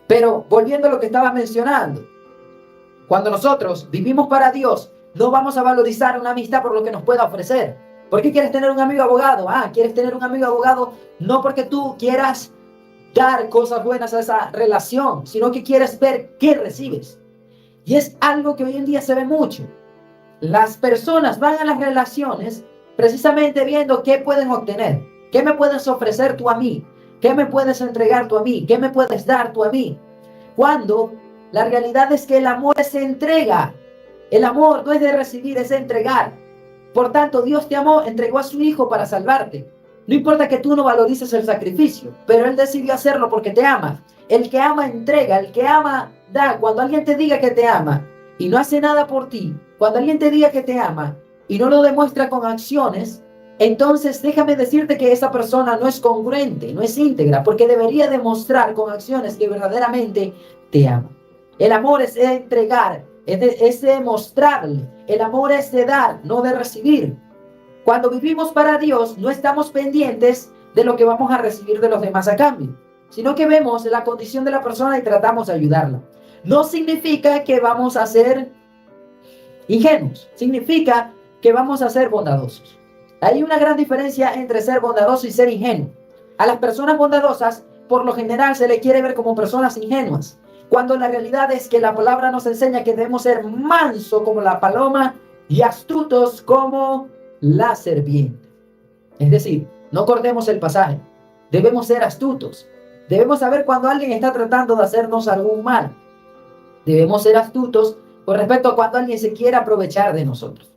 S1: Pero volviendo a lo que estaba mencionando, cuando nosotros vivimos para Dios, no vamos a valorizar una amistad por lo que nos pueda ofrecer. ¿Por qué quieres tener un amigo abogado? Quieres tener un amigo abogado no porque tú quieras dar cosas buenas a esa relación, sino que quieres ver qué recibes. Y es algo que hoy en día se ve mucho. Las personas van a las relaciones precisamente viendo qué pueden obtener, ¿Qué me puedes ofrecer tú a mí? ¿Qué me puedes entregar tú a mí? ¿Qué me puedes dar tú a mí? Cuando la realidad es que el amor es entrega. El amor no es de recibir, es de entregar. Por tanto, Dios te amó, entregó a su Hijo para salvarte. No importa que tú no valorices el sacrificio, pero Él decidió hacerlo porque te ama. El que ama entrega, el que ama da. Cuando alguien te diga que te ama y no hace nada por ti, cuando alguien te diga que te ama y no lo demuestra con acciones, entonces déjame decirte que esa persona no es congruente, no es íntegra, porque debería demostrar con acciones que verdaderamente te ama. El amor es de entregar, es de mostrarle. El amor es de dar, no de recibir. Cuando vivimos para Dios, no estamos pendientes de lo que vamos a recibir de los demás a cambio, sino que vemos la condición de la persona y tratamos de ayudarla. No significa que vamos a ser ingenuos, significa que vamos a ser bondadosos. Hay una gran diferencia entre ser bondadoso y ser ingenuo. A las personas bondadosas, por lo general, se les quiere ver como personas ingenuas, cuando la realidad es que la palabra nos enseña que debemos ser mansos como la paloma y astutos como la serpiente. Es decir, no cortemos el pasaje. Debemos ser astutos. Debemos saber cuando alguien está tratando de hacernos algún mal. Debemos ser astutos con respecto a cuando alguien se quiere aprovechar de nosotros.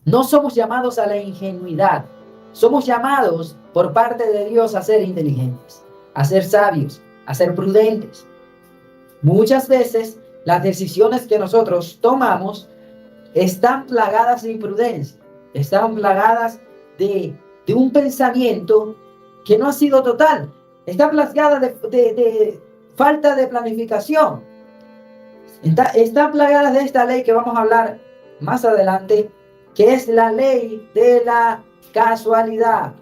S1: No somos llamados a la ingenuidad. Somos llamados por parte de Dios a ser inteligentes, a ser sabios, a ser prudentes. Muchas veces las decisiones que nosotros tomamos están plagadas de imprudencia, están plagadas de un pensamiento que no ha sido total, está plagada de falta de planificación, está plagada de esta ley que vamos a hablar más adelante, que es la ley de la casualidad.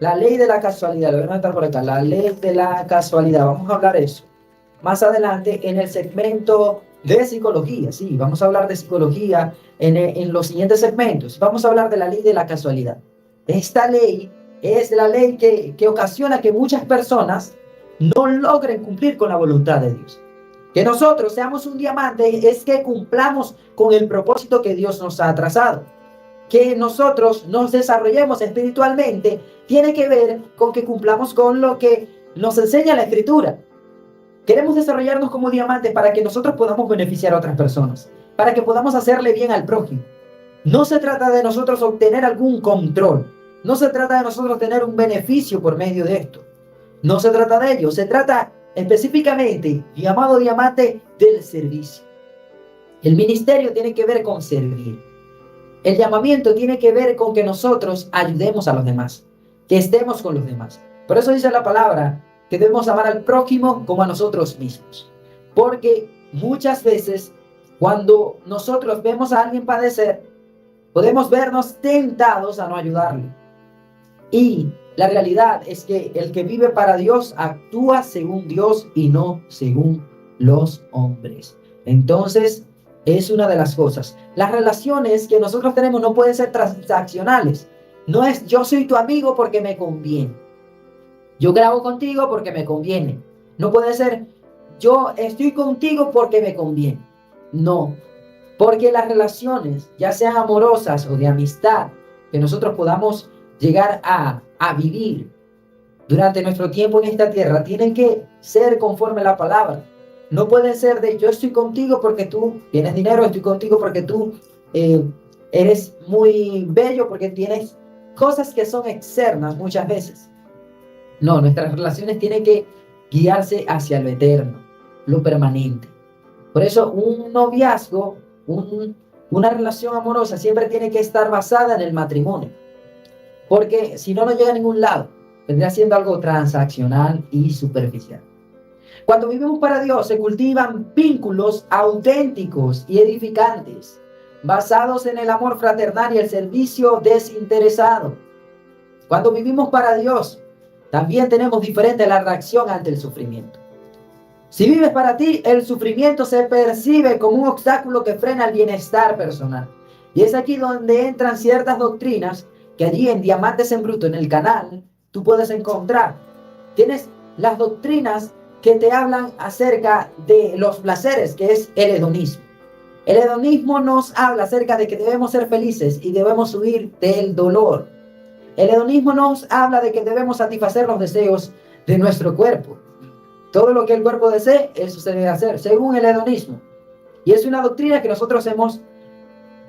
S1: La ley de la casualidad, lo voy a anotar por acá, la ley de la casualidad, vamos a hablar de eso más adelante en el segmento de psicología. Sí, vamos a hablar de psicología en los siguientes segmentos. Vamos a hablar de la ley de la casualidad. Esta ley es la ley que ocasiona que muchas personas no logren cumplir con la voluntad de Dios. Que nosotros seamos un diamante es que cumplamos con el propósito que Dios nos ha trazado. Que nosotros nos desarrollemos espiritualmente tiene que ver con que cumplamos con lo que nos enseña la Escritura. Queremos desarrollarnos como diamantes para que nosotros podamos beneficiar a otras personas, para que podamos hacerle bien al prójimo. No se trata de nosotros obtener algún control, no se trata de nosotros tener un beneficio por medio de esto. No se trata de ello, se trata específicamente, llamado diamante, del servicio. El ministerio tiene que ver con servir. El llamamiento tiene que ver con que nosotros ayudemos a los demás, que estemos con los demás. Por eso dice la palabra que debemos amar al prójimo como a nosotros mismos. Porque muchas veces cuando nosotros vemos a alguien padecer, podemos vernos tentados a no ayudarle. Y la realidad es que el que vive para Dios actúa según Dios y no según los hombres. Entonces, es una de las cosas. Las relaciones que nosotros tenemos no pueden ser transaccionales. No es yo soy tu amigo porque me conviene. Yo grabo contigo porque me conviene. No puede ser yo estoy contigo porque me conviene. No, porque las relaciones, ya sean amorosas o de amistad, que nosotros podamos llegar a vivir durante nuestro tiempo en esta tierra, tienen que ser conforme a la palabra. No pueden ser de yo estoy contigo porque tú tienes dinero, estoy contigo porque tú eres muy bello, porque tienes cosas que son externas muchas veces. No, nuestras relaciones tienen que guiarse hacia lo eterno, lo permanente. Por eso un noviazgo, una relación amorosa siempre tiene que estar basada en el matrimonio. Porque si no, no llega a ningún lado. Vendría siendo algo transaccional y superficial. Cuando vivimos para Dios se cultivan vínculos auténticos y edificantes, basados en el amor fraternal y el servicio desinteresado. Cuando vivimos para Dios, también tenemos diferente la reacción ante el sufrimiento. Si vives para ti, el sufrimiento se percibe como un obstáculo que frena el bienestar personal. Y es aquí donde entran ciertas doctrinas que allí en Diamantes en Bruto, en el canal, tú puedes encontrar. Tienes las doctrinas que te hablan acerca de los placeres, que es el hedonismo. El hedonismo nos habla acerca de que debemos ser felices y debemos huir del dolor. El hedonismo nos habla de que debemos satisfacer los deseos de nuestro cuerpo. Todo lo que el cuerpo desee, eso se debe hacer, según el hedonismo. Y es una doctrina que nosotros hemos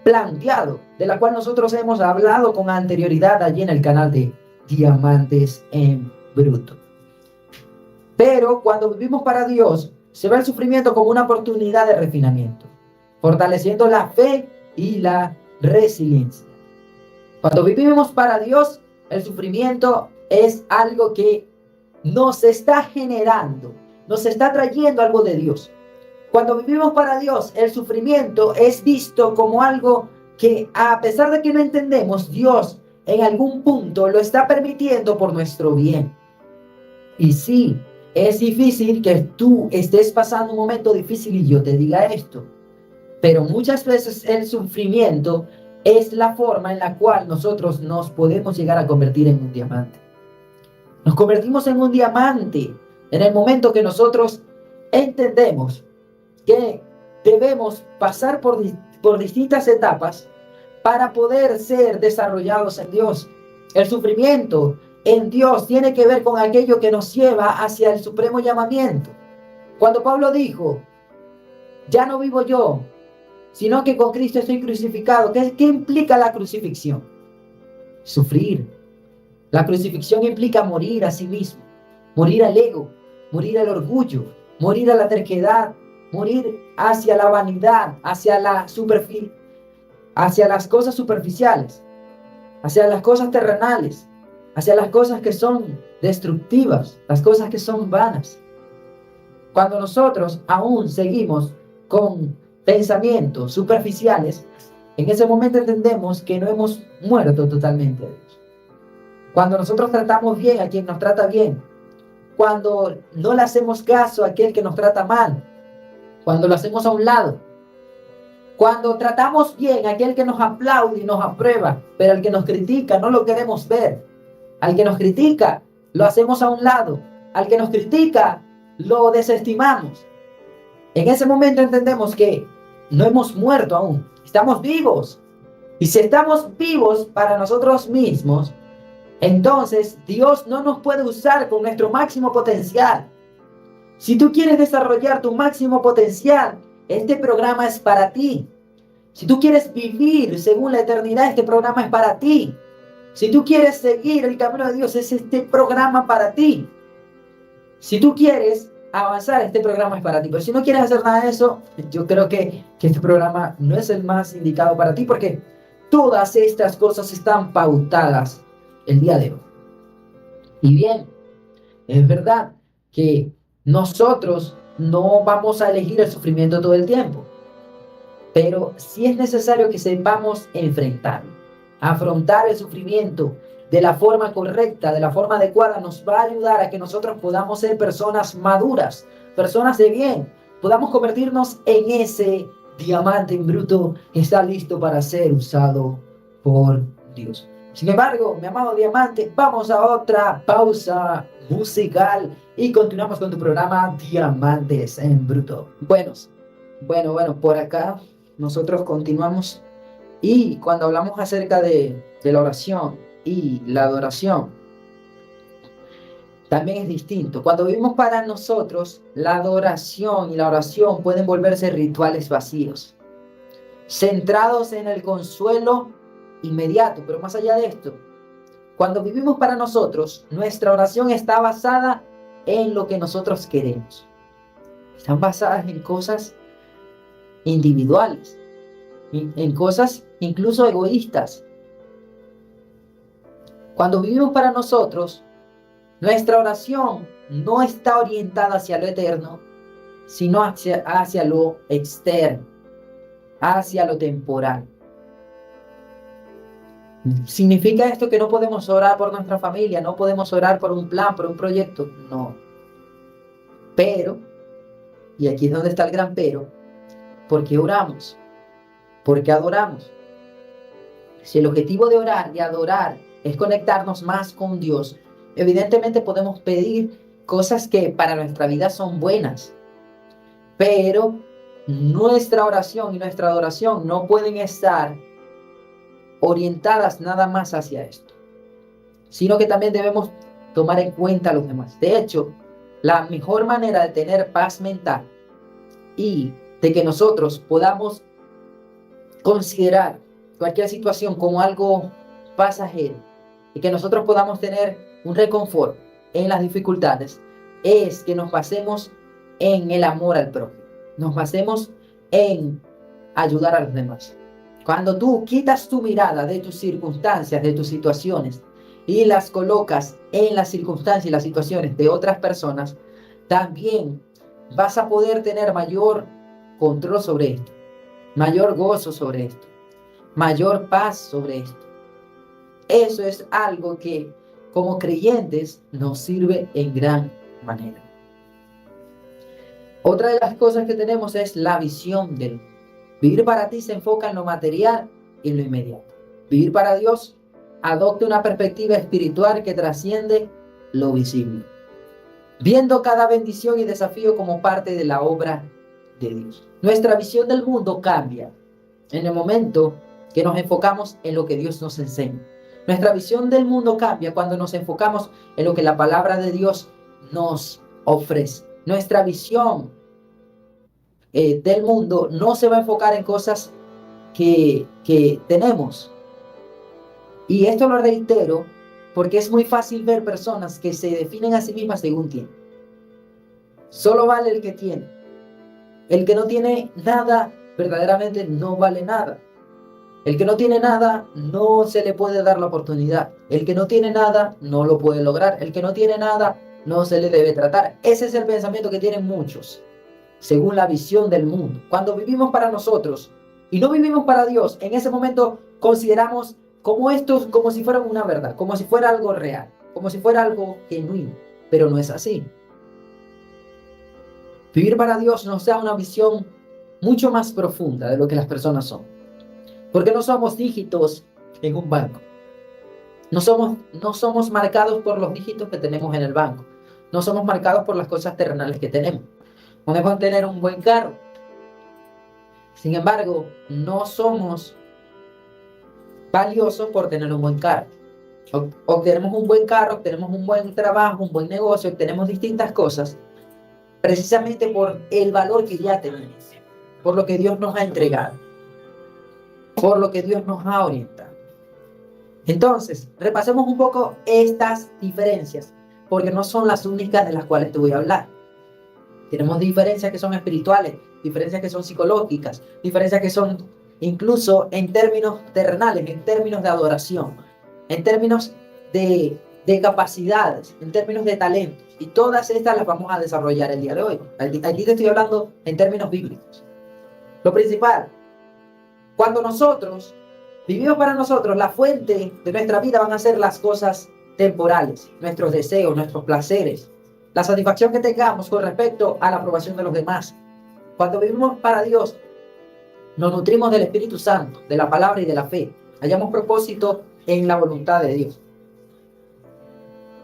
S1: planteado, de la cual nosotros hemos hablado con anterioridad allí en el canal de Diamantes en Bruto. Pero cuando vivimos para Dios, se ve el sufrimiento como una oportunidad de refinamiento, fortaleciendo la fe y la resiliencia. Cuando vivimos para Dios, el sufrimiento es algo que nos está generando, nos está trayendo algo de Dios. Cuando vivimos para Dios, el sufrimiento es visto como algo que, a pesar de que no entendemos, Dios en algún punto lo está permitiendo por nuestro bien. Y sí, es difícil que tú estés pasando un momento difícil y yo te diga esto, pero muchas veces el sufrimiento es la forma en la cual nosotros nos podemos llegar a convertir en un diamante. Nos convertimos en un diamante en el momento que nosotros entendemos que debemos pasar por distintas etapas para poder ser desarrollados en Dios. El sufrimiento en Dios tiene que ver con aquello que nos lleva hacia el supremo llamamiento. Cuando Pablo dijo, ya no vivo yo, sino que con Cristo estoy crucificado. ¿Qué implica la crucifixión? Sufrir. La crucifixión implica morir a sí mismo, morir al ego, morir al orgullo, morir a la terquedad, morir hacia la vanidad, hacia las cosas superficiales, hacia las cosas terrenales, hacia las cosas que son destructivas, las cosas que son vanas. Cuando nosotros aún seguimos con pensamientos superficiales, en ese momento entendemos que no hemos muerto totalmente a Dios. Cuando nosotros tratamos bien a quien nos trata bien, cuando no le hacemos caso a aquel que nos trata mal, cuando lo hacemos a un lado, cuando tratamos bien a aquel que nos aplaude y nos aprueba, pero al que nos critica no lo queremos ver, al que nos critica lo hacemos a un lado, al que nos critica lo desestimamos. En ese momento entendemos que no hemos muerto aún, estamos vivos. Y si estamos vivos para nosotros mismos, entonces Dios no nos puede usar con nuestro máximo potencial. Si tú quieres desarrollar tu máximo potencial, este programa es para ti. Si tú quieres vivir según la eternidad, este programa es para ti. Si tú quieres seguir el camino de Dios, es este programa para ti. Si tú quieres avanzar, este programa es para ti. Pero si no quieres hacer nada de eso, yo creo que este programa no es el más indicado para ti, porque todas estas cosas están pautadas el día de hoy. Y bien, es verdad que nosotros no vamos a elegir el sufrimiento todo el tiempo, pero sí es necesario que sepamos enfrentarlo. Afrontar el sufrimiento de la forma correcta, de la forma adecuada, nos va a ayudar a que nosotros podamos ser personas maduras, personas de bien, podamos convertirnos en ese diamante en bruto que está listo para ser usado por Dios. Sin embargo, mi amado diamante, vamos a otra pausa musical y continuamos con tu programa Diamantes en Bruto. Bueno, por acá nosotros continuamos, y cuando hablamos acerca de la oración y la adoración, también es distinto. Cuando vivimos para nosotros, la adoración y la oración pueden volverse rituales vacíos, centrados en el consuelo inmediato. Pero más allá de esto, cuando vivimos para nosotros, nuestra oración está basada en lo que nosotros queremos. Están basadas en cosas individuales, en cosas incluso egoístas. Cuando vivimos para nosotros, nuestra oración no está orientada hacia lo eterno, sino hacia lo externo, hacia lo temporal. ¿Significa esto que no podemos orar por nuestra familia? ¿No podemos orar por un plan, por un proyecto? No. Pero, y aquí es donde está el gran pero, porque oramos, porque adoramos. Si el objetivo de orar y adorar es conectarnos más con Dios, evidentemente podemos pedir cosas que para nuestra vida son buenas, pero nuestra oración y nuestra adoración no pueden estar orientadas nada más hacia esto. sino que también debemos tomar en cuenta a los demás. De hecho, la mejor manera de tener paz mental y de que nosotros podamos considerar cualquier situación como algo pasajero y que nosotros podamos tener un reconfort en las dificultades, es que nos basemos en el amor al prójimo, nos basemos en ayudar a los demás. Cuando tú quitas tu mirada de tus circunstancias, de tus situaciones, y las colocas en las circunstancias y las situaciones de otras personas, también vas a poder tener mayor control sobre esto, mayor gozo sobre esto, mayor paz sobre esto. Eso es algo que como creyentes nos sirve en gran manera. Otra de las cosas que tenemos es la visión del mundo. Vivir para ti se enfoca en lo material y en lo inmediato. Vivir para Dios adopta una perspectiva espiritual que trasciende lo visible, viendo cada bendición y desafío como parte de la obra de Dios. Nuestra visión del mundo cambia en el momento que nos enfocamos en lo que Dios nos enseña. Nuestra visión del mundo cambia cuando nos enfocamos en lo que la palabra de Dios nos ofrece. Nuestra visión del mundo no se va a enfocar en cosas que tenemos. Y esto lo reitero porque es muy fácil ver personas que se definen a sí mismas según tienen. Solo vale el que tiene. El que no tiene nada, verdaderamente no vale nada. El que no tiene nada, no se le puede dar la oportunidad. El que no tiene nada, no lo puede lograr. El que no tiene nada, no se le debe tratar. Ese es el pensamiento que tienen muchos, según la visión del mundo. Cuando vivimos para nosotros y no vivimos para Dios, en ese momento consideramos como esto, como si fuera una verdad, como si fuera algo real, como si fuera algo genuino, pero no es así. Vivir para Dios nos da una visión mucho más profunda de lo que las personas son. Porque no somos dígitos en un banco. No somos marcados por los dígitos que tenemos en el banco. No somos marcados por las cosas terrenales que tenemos. Podemos tener un buen carro. Sin embargo, no somos valiosos por tener un buen carro. Obtenemos un buen carro, obtenemos un buen trabajo, un buen negocio, obtenemos distintas cosas precisamente por el valor que ya tenemos, por lo que Dios nos ha entregado, por lo que Dios nos ha orientado. Entonces, repasemos un poco estas diferencias, porque no son las únicas de las cuales te voy a hablar. Tenemos diferencias que son espirituales, diferencias que son psicológicas, diferencias que son incluso en términos terrenales, en términos de adoración, en términos de capacidades, en términos de talentos. Y todas estas las vamos a desarrollar el día de hoy. Aquí te estoy hablando en términos bíblicos. Lo principal, cuando nosotros vivimos para nosotros, la fuente de nuestra vida van a ser las cosas temporales, nuestros deseos, nuestros placeres, la satisfacción que tengamos con respecto a la aprobación de los demás. Cuando vivimos para Dios, nos nutrimos del Espíritu Santo, de la palabra y de la fe. Hallamos propósito en la voluntad de Dios.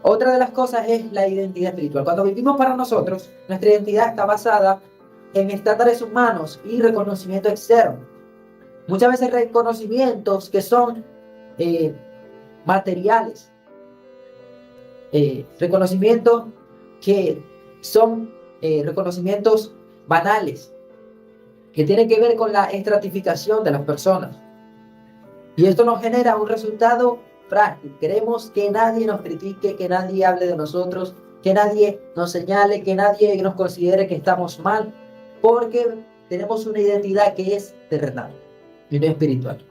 S1: Otra de las cosas es la identidad espiritual. Cuando vivimos para nosotros, nuestra identidad está basada en estándares humanos y reconocimiento externo. Muchas veces reconocimientos que son materiales. Reconocimientos que son reconocimientos banales, que tienen que ver con la estratificación de las personas. Y esto nos genera un resultado frágil. Queremos que nadie nos critique, que nadie hable de nosotros, que nadie nos señale, que nadie nos considere que estamos mal, porque tenemos una identidad que es terrenal y no espiritual.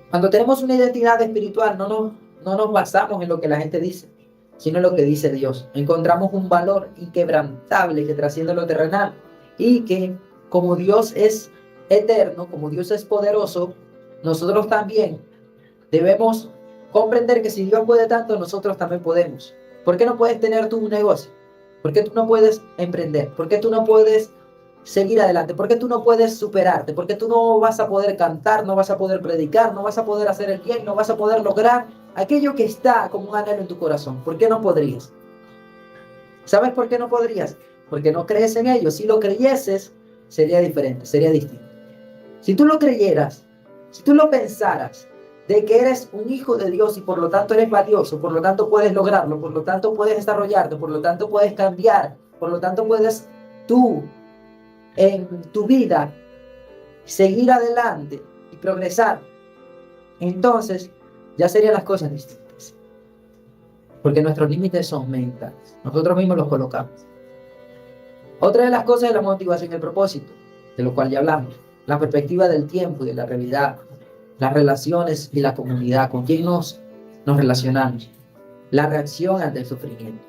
S1: Cuando tenemos una identidad espiritual, no nos basamos en lo que la gente dice, sino en lo que dice Dios. Encontramos un valor inquebrantable que trasciende lo terrenal y que, como Dios es eterno, como Dios es poderoso, nosotros también debemos comprender que si Dios puede tanto, nosotros también podemos. ¿Por qué no puedes tener tú un negocio? ¿Por qué tú no puedes emprender? ¿Por qué tú no puedes seguir adelante? ¿Por qué tú no puedes superarte? ¿Por qué tú no vas a poder cantar, no vas a poder predicar, no vas a poder hacer el bien, no vas a poder lograr aquello que está como un anhelo en tu corazón? ¿Por qué no podrías? ¿Sabes por qué no podrías? Porque no crees en ello. Si lo creyeses, sería diferente, sería distinto. Si tú lo creyeras, si tú lo pensaras, de que eres un hijo de Dios y por lo tanto eres valioso, por lo tanto puedes lograrlo, por lo tanto puedes desarrollarte, por lo tanto puedes cambiar, por lo tanto puedes tú en tu vida seguir adelante y progresar, entonces ya serían las cosas distintas. Porque nuestros límites son mentales. Nosotros mismos los colocamos. Otra de las cosas es la motivación y el propósito, de lo cual ya hablamos. La perspectiva del tiempo y de la realidad. Las relaciones y la comunidad, con quién nos relacionamos. La reacción ante el sufrimiento.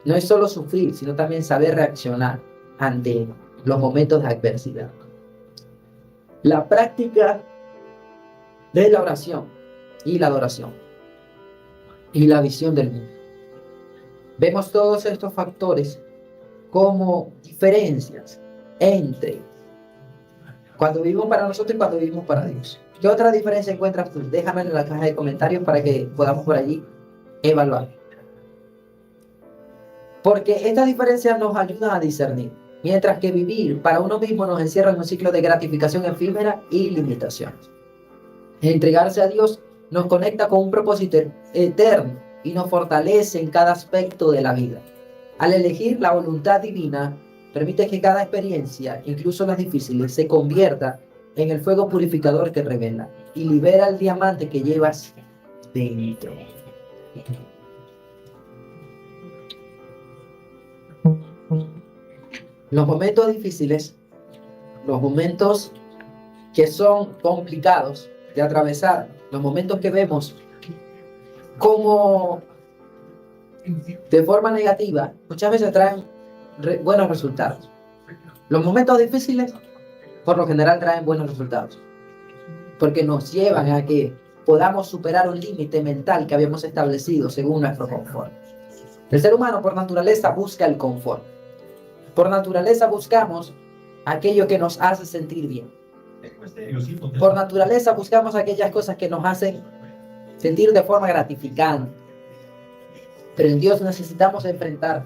S1: No es solo sufrir, sino también saber reaccionar ante los momentos de adversidad. La práctica de la oración y la adoración y la visión del mundo. Vemos todos estos factores como diferencias entre cuando vivimos para nosotros y cuando vivimos para Dios. ¿Qué otra diferencia encuentras tú? Déjame en la caja de comentarios para que podamos por allí evaluar. Porque estas diferencias nos ayudan a discernir, mientras que vivir para uno mismo nos encierra en un ciclo de gratificación efímera y limitaciones. Entregarse a Dios nos conecta con un propósito eterno y nos fortalece en cada aspecto de la vida. Al elegir la voluntad divina, permite que cada experiencia, incluso las difíciles, se convierta en el fuego purificador que revela y libera el diamante que llevas dentro. Los momentos difíciles, los momentos que son complicados de atravesar, los momentos que vemos como de forma negativa, muchas veces traen buenos resultados. Los momentos difíciles, por lo general, traen buenos resultados, porque nos llevan a que podamos superar un límite mental que habíamos establecido según nuestro confort. El ser humano, por naturaleza, busca el confort. Por naturaleza buscamos aquello que nos hace sentir bien. Por naturaleza buscamos aquellas cosas que nos hacen sentir de forma gratificante. Pero en Dios necesitamos enfrentar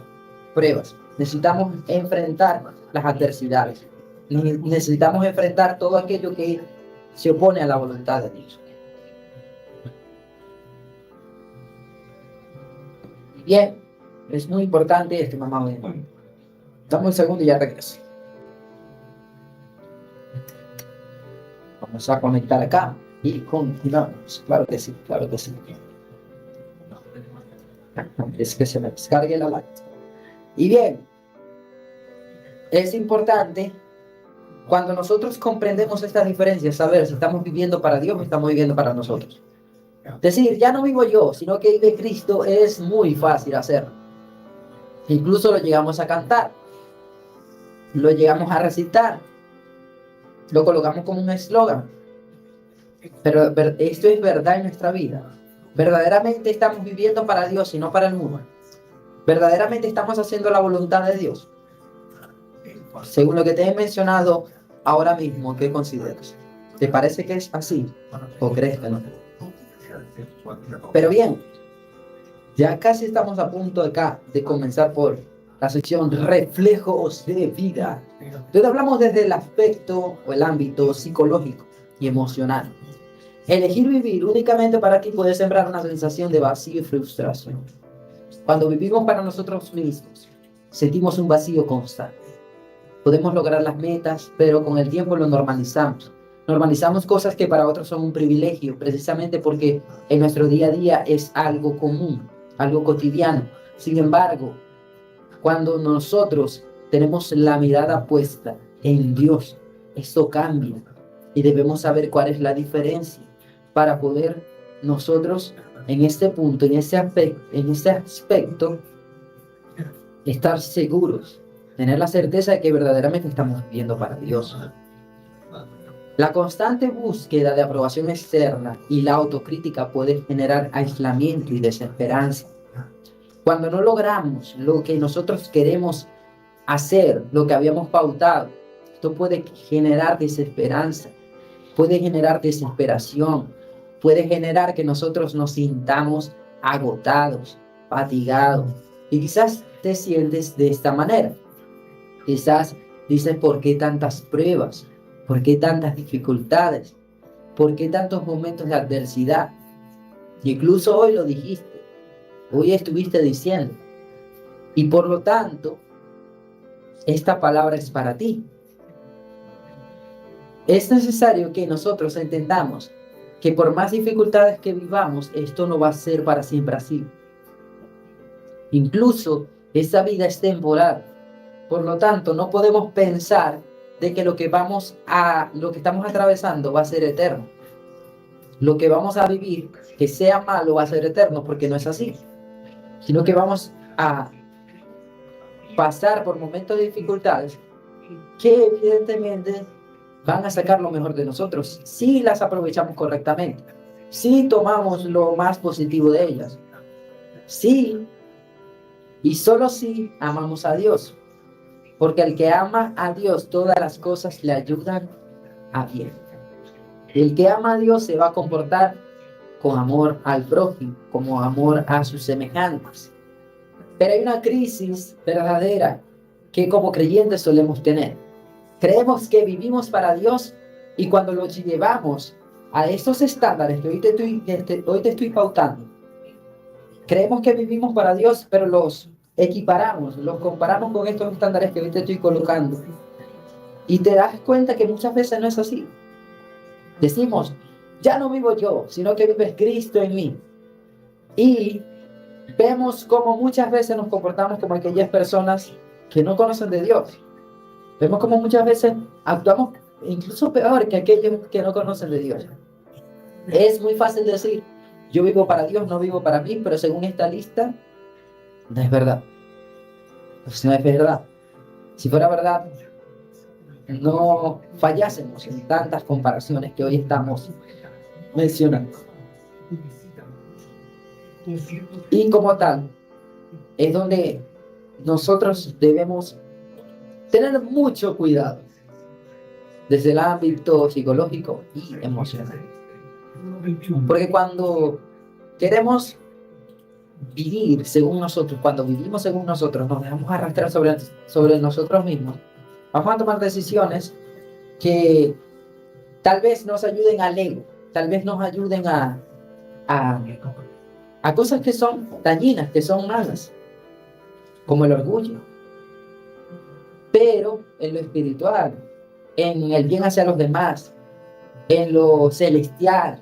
S1: pruebas, necesitamos enfrentar las adversidades, necesitamos enfrentar todo aquello que se opone a la voluntad de Dios. Bien, es muy importante esto, mamá. Dame un segundo y ya regreso. Vamos a conectar acá y continuamos. Claro que sí, claro que sí. Es que se me descargue la light. Y bien, es importante cuando nosotros comprendemos estas diferencias, saber si estamos viviendo para Dios o estamos viviendo para nosotros. Es decir, ya no vivo yo, sino que vive Cristo, es muy fácil hacerlo. Incluso lo llegamos a cantar, lo llegamos a recitar, lo colocamos como un eslogan. Pero esto es verdad en nuestra vida. Verdaderamente estamos viviendo para Dios y no para el mundo. Verdaderamente estamos haciendo la voluntad de Dios. Según lo que te he mencionado ahora mismo, ¿qué consideras? ¿Te parece que es así? ¿O crees que no? Pero bien, ya casi estamos a punto acá de comenzar por la sección reflejos de vida. Entonces hablamos desde el aspecto o el ámbito psicológico y emocional. Elegir vivir únicamente para ti puede sembrar una sensación de vacío y frustración. Cuando vivimos para nosotros mismos, sentimos un vacío constante. Podemos lograr las metas, pero con el tiempo lo normalizamos. Normalizamos cosas que para otros son un privilegio, precisamente porque en nuestro día a día es algo común, algo cotidiano. Sin embargo, cuando nosotros tenemos la mirada puesta en Dios, esto cambia y debemos saber cuál es la diferencia para poder nosotros en este punto, en este aspecto, estar seguros, tener la certeza de que verdaderamente estamos viviendo para Dios. La constante búsqueda de aprobación externa y la autocrítica puede generar aislamiento y desesperanza. Cuando no logramos lo que nosotros queremos hacer, lo que habíamos pautado, esto puede generar desesperanza, puede generar desesperación, puede generar que nosotros nos sintamos agotados, fatigados. Y quizás te sientes de esta manera. Quizás dices, ¿por qué tantas pruebas? ¿Por qué tantas dificultades? ¿Por qué tantos momentos de adversidad? Incluso hoy lo dijiste, hoy estuviste diciendo. Y por lo tanto, esta palabra es para ti. Es necesario que nosotros entendamos que por más dificultades que vivamos, esto no va a ser para siempre así. Incluso esa vida es temporal. Por lo tanto, no podemos pensar de que lo que estamos atravesando va a ser eterno. Lo que vamos a vivir, que sea malo, va a ser eterno, porque no es así. Sino que vamos a pasar por momentos de dificultades que evidentemente van a sacar lo mejor de nosotros si las aprovechamos correctamente, si tomamos lo más positivo de ellas, si y solo si amamos a Dios, porque el que ama a Dios, todas las cosas le ayudan a bien. El que ama a Dios se va a comportar con amor al prójimo, como amor a sus semejantes. Pero hay una crisis verdadera que como creyentes solemos tener. Creemos que vivimos para Dios y cuando lo llevamos a estos estándares que hoy te estoy pautando, creemos que vivimos para Dios, pero los equiparamos, los comparamos con estos estándares que hoy te estoy colocando. Y te das cuenta que muchas veces no es así. Decimos, ya no vivo yo, sino que vive Cristo en mí. Y vemos como muchas veces nos comportamos como aquellas personas que no conocen de Dios. Vemos como muchas veces actuamos incluso peor que aquellos que no conocen de Dios. Es muy fácil decir, yo vivo para Dios, no vivo para mí, pero según esta lista, no es verdad. Pues no es verdad. Si fuera verdad, no fallásemos en tantas comparaciones que hoy estamos mencionando. Y como tal, es donde nosotros debemos tener mucho cuidado desde el ámbito psicológico y emocional. Porque cuando queremos vivir según nosotros, cuando vivimos según nosotros, nos dejamos arrastrar sobre nosotros mismos, vamos a tomar decisiones que tal vez nos ayuden al ego, tal vez nos ayuden a cosas que son dañinas, que son malas, como el orgullo. Pero en lo espiritual, en el bien hacia los demás, en lo celestial,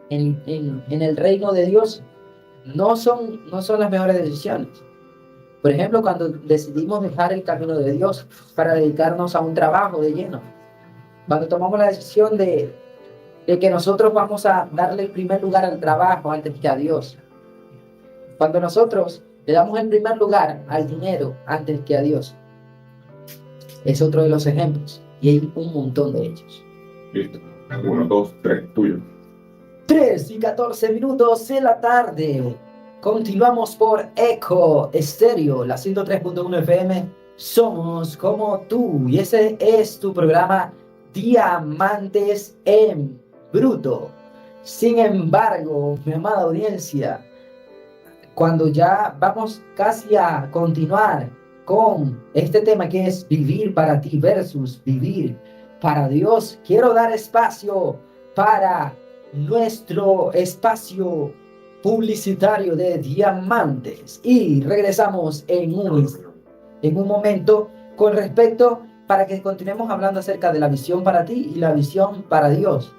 S1: en el reino de Dios, no son las mejores decisiones. Por ejemplo, cuando decidimos dejar el camino de Dios para dedicarnos a un trabajo de lleno, cuando tomamos la decisión de que nosotros vamos a darle el primer lugar al trabajo antes que a Dios, cuando nosotros le damos el primer lugar al dinero antes que a Dios, es otro de los ejemplos, y hay un montón de ellos.
S2: Listo. 1, 2, 3, tuyo.
S1: 3:14 de la tarde. Continuamos por Eco Estéreo, la 103.1 FM. Somos como tú. Y ese es tu programa Diamantes en Bruto. Sin embargo, mi amada audiencia, cuando ya vamos casi a continuar con este tema que es vivir para ti versus vivir para Dios, quiero dar espacio para nuestro espacio publicitario de Diamantes y regresamos en un momento con respecto para que continuemos hablando acerca de la visión para ti y la visión para Dios,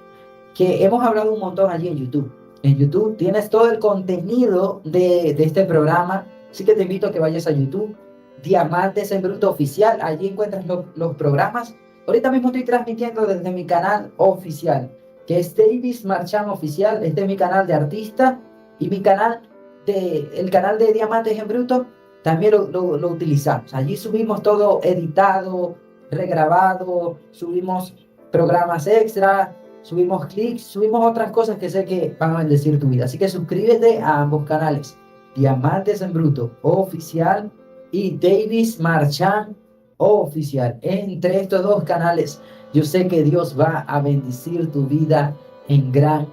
S1: que hemos hablado un montón allí en YouTube. En YouTube tienes todo el contenido de este programa, así que te invito a que vayas a YouTube, Diamantes en Bruto Oficial, allí encuentras los programas. Ahorita mismo estoy transmitiendo desde mi canal oficial, que es Davis Marchand Oficial. Este es mi canal de artista y el canal de Diamantes en Bruto también lo utilizamos. Allí subimos todo editado, regrabado, subimos programas extra, subimos clips, subimos otras cosas que sé que van a bendecir tu vida. Así que suscríbete a ambos canales, Diamantes en Bruto Oficial y Davis Marchand Oficial. Entre estos dos canales yo sé que Dios va a bendecir tu vida en gran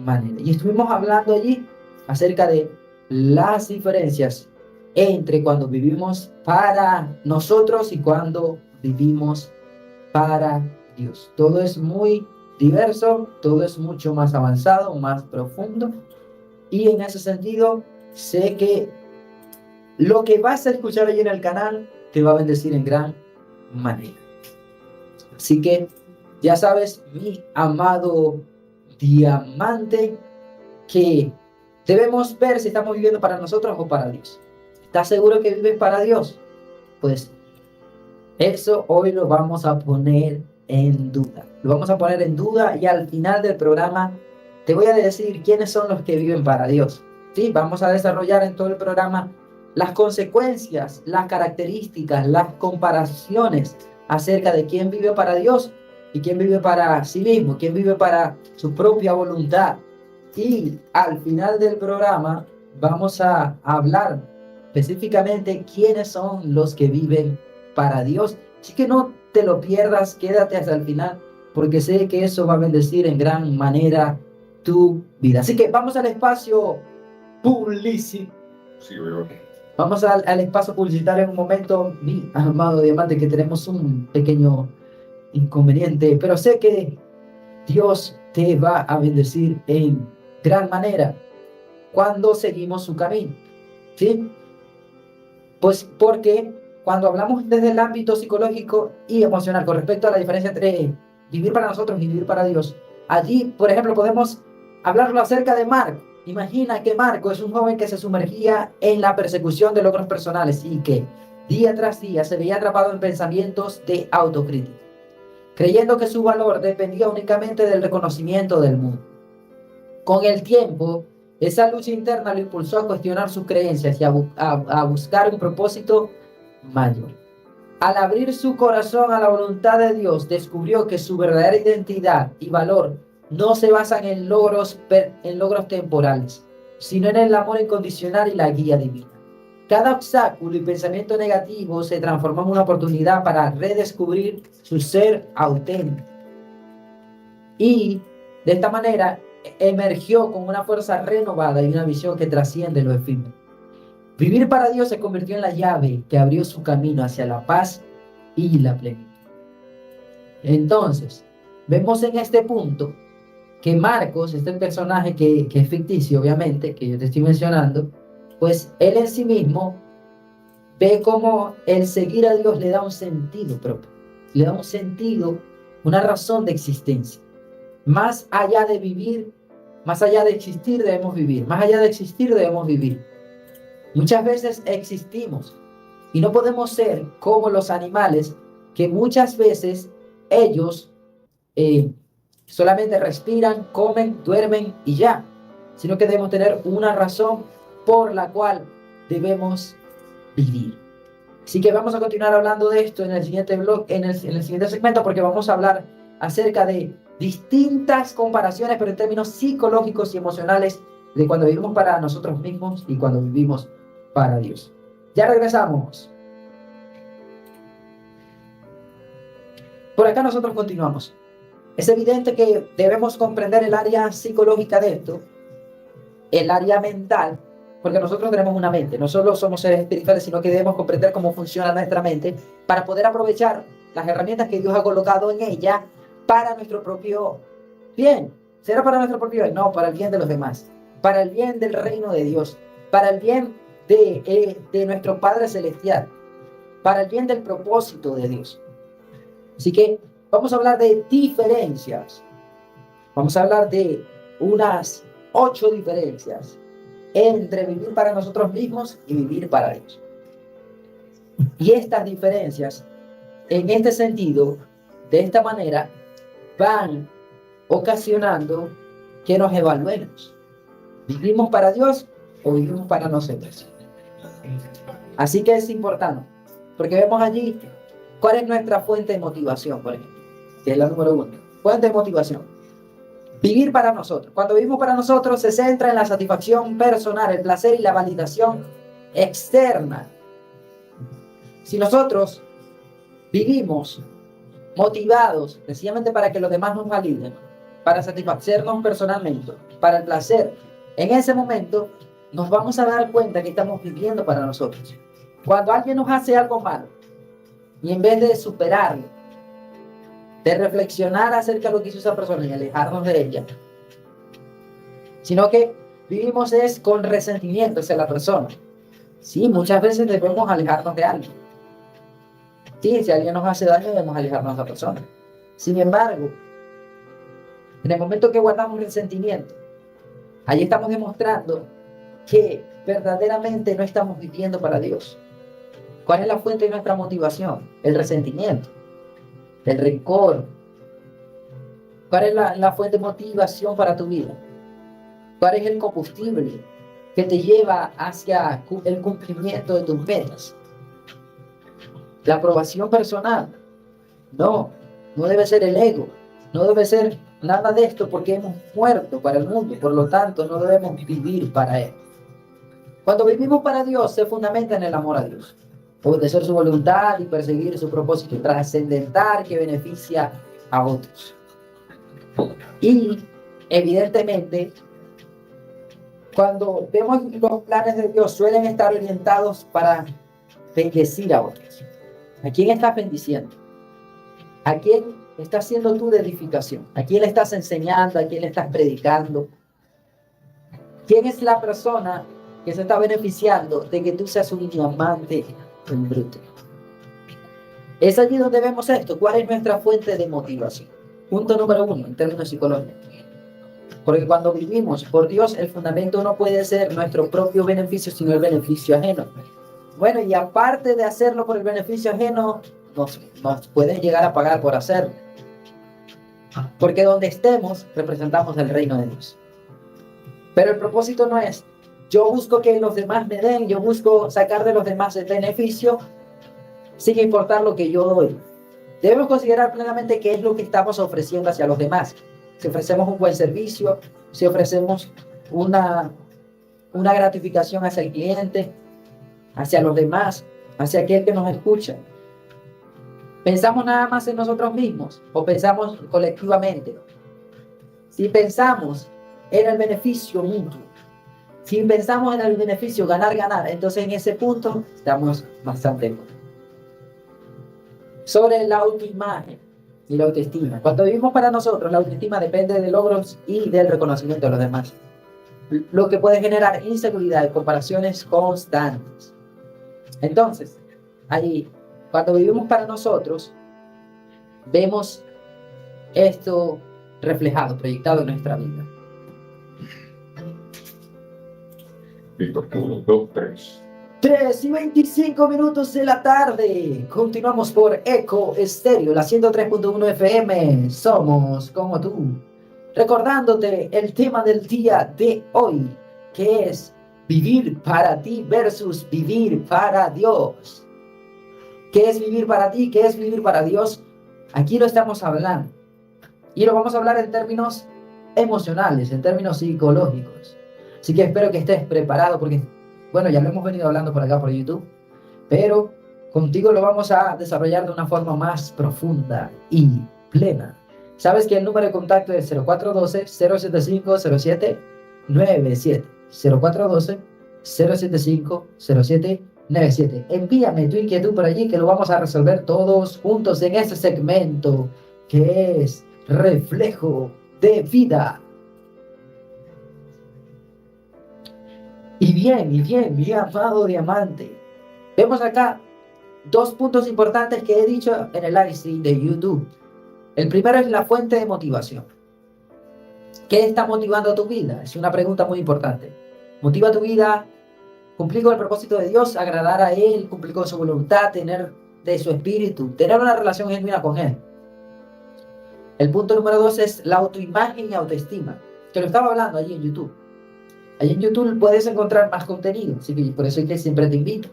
S1: manera. Y estuvimos hablando allí acerca de las diferencias entre cuando vivimos para nosotros y cuando vivimos para Dios. Todo es muy diverso, todo es mucho más avanzado, más profundo. Y en ese sentido, sé que lo que vas a escuchar ahí en el canal te va a bendecir en gran manera. Así que ya sabes, mi amado diamante, que debemos ver si estamos viviendo para nosotros o para Dios. ¿Estás seguro que vives para Dios? Pues eso hoy lo vamos a poner en duda. Lo vamos a poner en duda y al final del programa te voy a decir quiénes son los que viven para Dios. Sí, vamos a desarrollar en todo el programa las consecuencias, las características, las comparaciones acerca de quién vive para Dios y quién vive para sí mismo, quién vive para su propia voluntad. Y al final del programa vamos a hablar específicamente quiénes son los que viven para Dios. Así que no te lo pierdas, quédate hasta el final, porque sé que eso va a bendecir en gran manera tu vida. Así que vamos al espacio publicitario.
S2: Sí, veo.
S1: Vamos al espacio publicitario en un momento, mi amado diamante, que tenemos un pequeño inconveniente, pero sé que Dios te va a bendecir en gran manera cuando seguimos su camino, ¿sí? Pues porque cuando hablamos desde el ámbito psicológico y emocional con respecto a la diferencia entre vivir para nosotros y vivir para Dios, allí, por ejemplo, podemos hablarlo acerca de Marco. Imagina que Marco es un joven que se sumergía en la persecución de logros personales y que día tras día se veía atrapado en pensamientos de autocrítica, creyendo que su valor dependía únicamente del reconocimiento del mundo. Con el tiempo, esa lucha interna lo impulsó a cuestionar sus creencias y a buscar un propósito mayor. Al abrir su corazón a la voluntad de Dios, descubrió que su verdadera identidad y valor no se basan en logros temporales, sino en el amor incondicional y la guía divina. Cada obstáculo y pensamiento negativo se transformó en una oportunidad para redescubrir su ser auténtico. Y de esta manera emergió con una fuerza renovada y una visión que trasciende lo efímero. Vivir para Dios se convirtió en la llave que abrió su camino hacia la paz y la plenitud. Entonces, vemos en este punto que Marcos, este personaje que es ficticio, obviamente, que yo te estoy mencionando, pues él en sí mismo ve cómo el seguir a Dios le da un sentido propio, le da un sentido, una razón de existencia. Más allá de vivir, más allá de existir, debemos vivir. Más allá de existir, debemos vivir. Muchas veces existimos y no podemos ser como los animales que muchas veces ellos solamente respiran, comen, duermen y ya, sino que debemos tener una razón por la cual debemos vivir. Así que vamos a continuar hablando de esto en el siguiente blog, en el siguiente segmento, porque vamos a hablar acerca de distintas comparaciones, pero en términos psicológicos y emocionales, de cuando vivimos para nosotros mismos y cuando vivimos para Dios. Ya regresamos. Por acá nosotros continuamos. Es evidente que debemos comprender el área psicológica de esto, el área mental, porque nosotros tenemos una mente, no solo somos seres espirituales, sino que debemos comprender cómo funciona nuestra mente para poder aprovechar las herramientas que Dios ha colocado en ella para nuestro propio bien. ¿Será para nuestro propio bien? No, para el bien de los demás, para el bien del reino de Dios, para el bien de nuestro Padre Celestial, para el bien del propósito de Dios. Así que vamos a hablar de diferencias. Vamos a hablar de unas 8 diferencias entre vivir para nosotros mismos y vivir para Dios. Y estas diferencias, en este sentido, de esta manera, van ocasionando que nos evaluemos. ¿Vivimos para Dios o vivimos para nosotros? Así que es importante, porque vemos allí cuál es nuestra fuente de motivación, por ejemplo, que es la número 1. Fuente de motivación. Vivir para nosotros. Cuando vivimos para nosotros se centra en la satisfacción personal, el placer y la validación externa. Si nosotros vivimos motivados sencillamente para que los demás nos validen, para satisfacernos personalmente, para el placer, en ese momento nos vamos a dar cuenta que estamos viviendo para nosotros. Cuando alguien nos hace algo malo y en vez de superarlo, de reflexionar acerca de lo que hizo esa persona y alejarnos de ella, sino que vivimos es con resentimiento hacia la persona. Sí, muchas veces debemos alejarnos de alguien. Sí, si alguien nos hace daño, debemos alejarnos de la persona. Sin embargo, en el momento que guardamos resentimiento, ahí estamos demostrando que verdaderamente no estamos viviendo para Dios. ¿Cuál es la fuente de nuestra motivación? El resentimiento, el rencor. ¿Cuál es la fuente de motivación para tu vida? ¿Cuál es el combustible que te lleva hacia el cumplimiento de tus metas? La aprobación personal. No debe ser el ego. No debe ser nada de esto porque hemos muerto para el mundo. Por lo tanto, no debemos vivir para Él. Cuando vivimos para Dios, se fundamenta en el amor a Dios. Obedecer su voluntad y perseguir su propósito trascendental que beneficia a otros. Y, evidentemente, cuando vemos los planes de Dios, suelen estar orientados para bendecir a otros. ¿A quién estás bendiciendo? ¿A quién estás siendo tú de edificación? ¿A quién le estás enseñando? ¿A quién le estás predicando? ¿Quién es la persona que se está beneficiando de que tú seas un diamante en bruto? Es allí donde vemos esto. ¿Cuál es nuestra fuente de motivación? Punto número 1, en términos psicológicos. Porque cuando vivimos por Dios, el fundamento no puede ser nuestro propio beneficio, sino el beneficio ajeno. Bueno, y aparte de hacerlo por el beneficio ajeno, nos pueden llegar a pagar por hacerlo. Porque donde estemos, representamos el reino de Dios. Pero el propósito no es, yo busco que los demás me den, yo busco sacar de los demás el beneficio, sin importar lo que yo doy. Debemos considerar plenamente qué es lo que estamos ofreciendo hacia los demás. Si ofrecemos un buen servicio, si ofrecemos una gratificación hacia el cliente, hacia los demás, hacia aquel que nos escucha. ¿Pensamos nada más en nosotros mismos o pensamos colectivamente? Si pensamos en el beneficio mutuo, si pensamos en el beneficio ganar, entonces en ese punto estamos bastante bien. Sobre la autoimagen y la autoestima. Cuando vivimos para nosotros, la autoestima depende de logros y del reconocimiento de los demás, lo que puede generar inseguridad y comparaciones constantes. Entonces, allí, cuando vivimos para nosotros, vemos esto reflejado, proyectado en nuestra vida.
S2: Listo, 1, 2, 3.
S1: 3:25 de la tarde. Continuamos por Eco Estéreo, la 103.1 FM. Somos como tú. Recordándote el tema del día de hoy, que es vivir para ti versus vivir para Dios. ¿Qué es vivir para ti? ¿Qué es vivir para Dios? Aquí lo estamos hablando. Y lo vamos a hablar en términos emocionales, en términos psicológicos. Así que espero que estés preparado porque, bueno, ya lo hemos venido hablando por acá por YouTube, pero contigo lo vamos a desarrollar de una forma más profunda y plena. Sabes que el número de contacto es 0412-075-0797. 0412-075-0797. Envíame tu inquietud por allí que lo vamos a resolver todos juntos en este segmento que es Reflejo de Vida. Y bien, mi amado diamante. Vemos acá dos puntos importantes que he dicho en el live stream de YouTube. El primero es la fuente de motivación. ¿Qué está motivando tu vida? Es una pregunta muy importante. ¿Motiva tu vida cumplir con el propósito de Dios, agradar a Él, cumplir con su voluntad, tener de su espíritu, tener una relación genuina con Él? El punto número 2 es la autoimagen y autoestima, que lo estaba hablando allí en YouTube. Allí en YouTube puedes encontrar más contenido, así que por eso es que siempre te invito.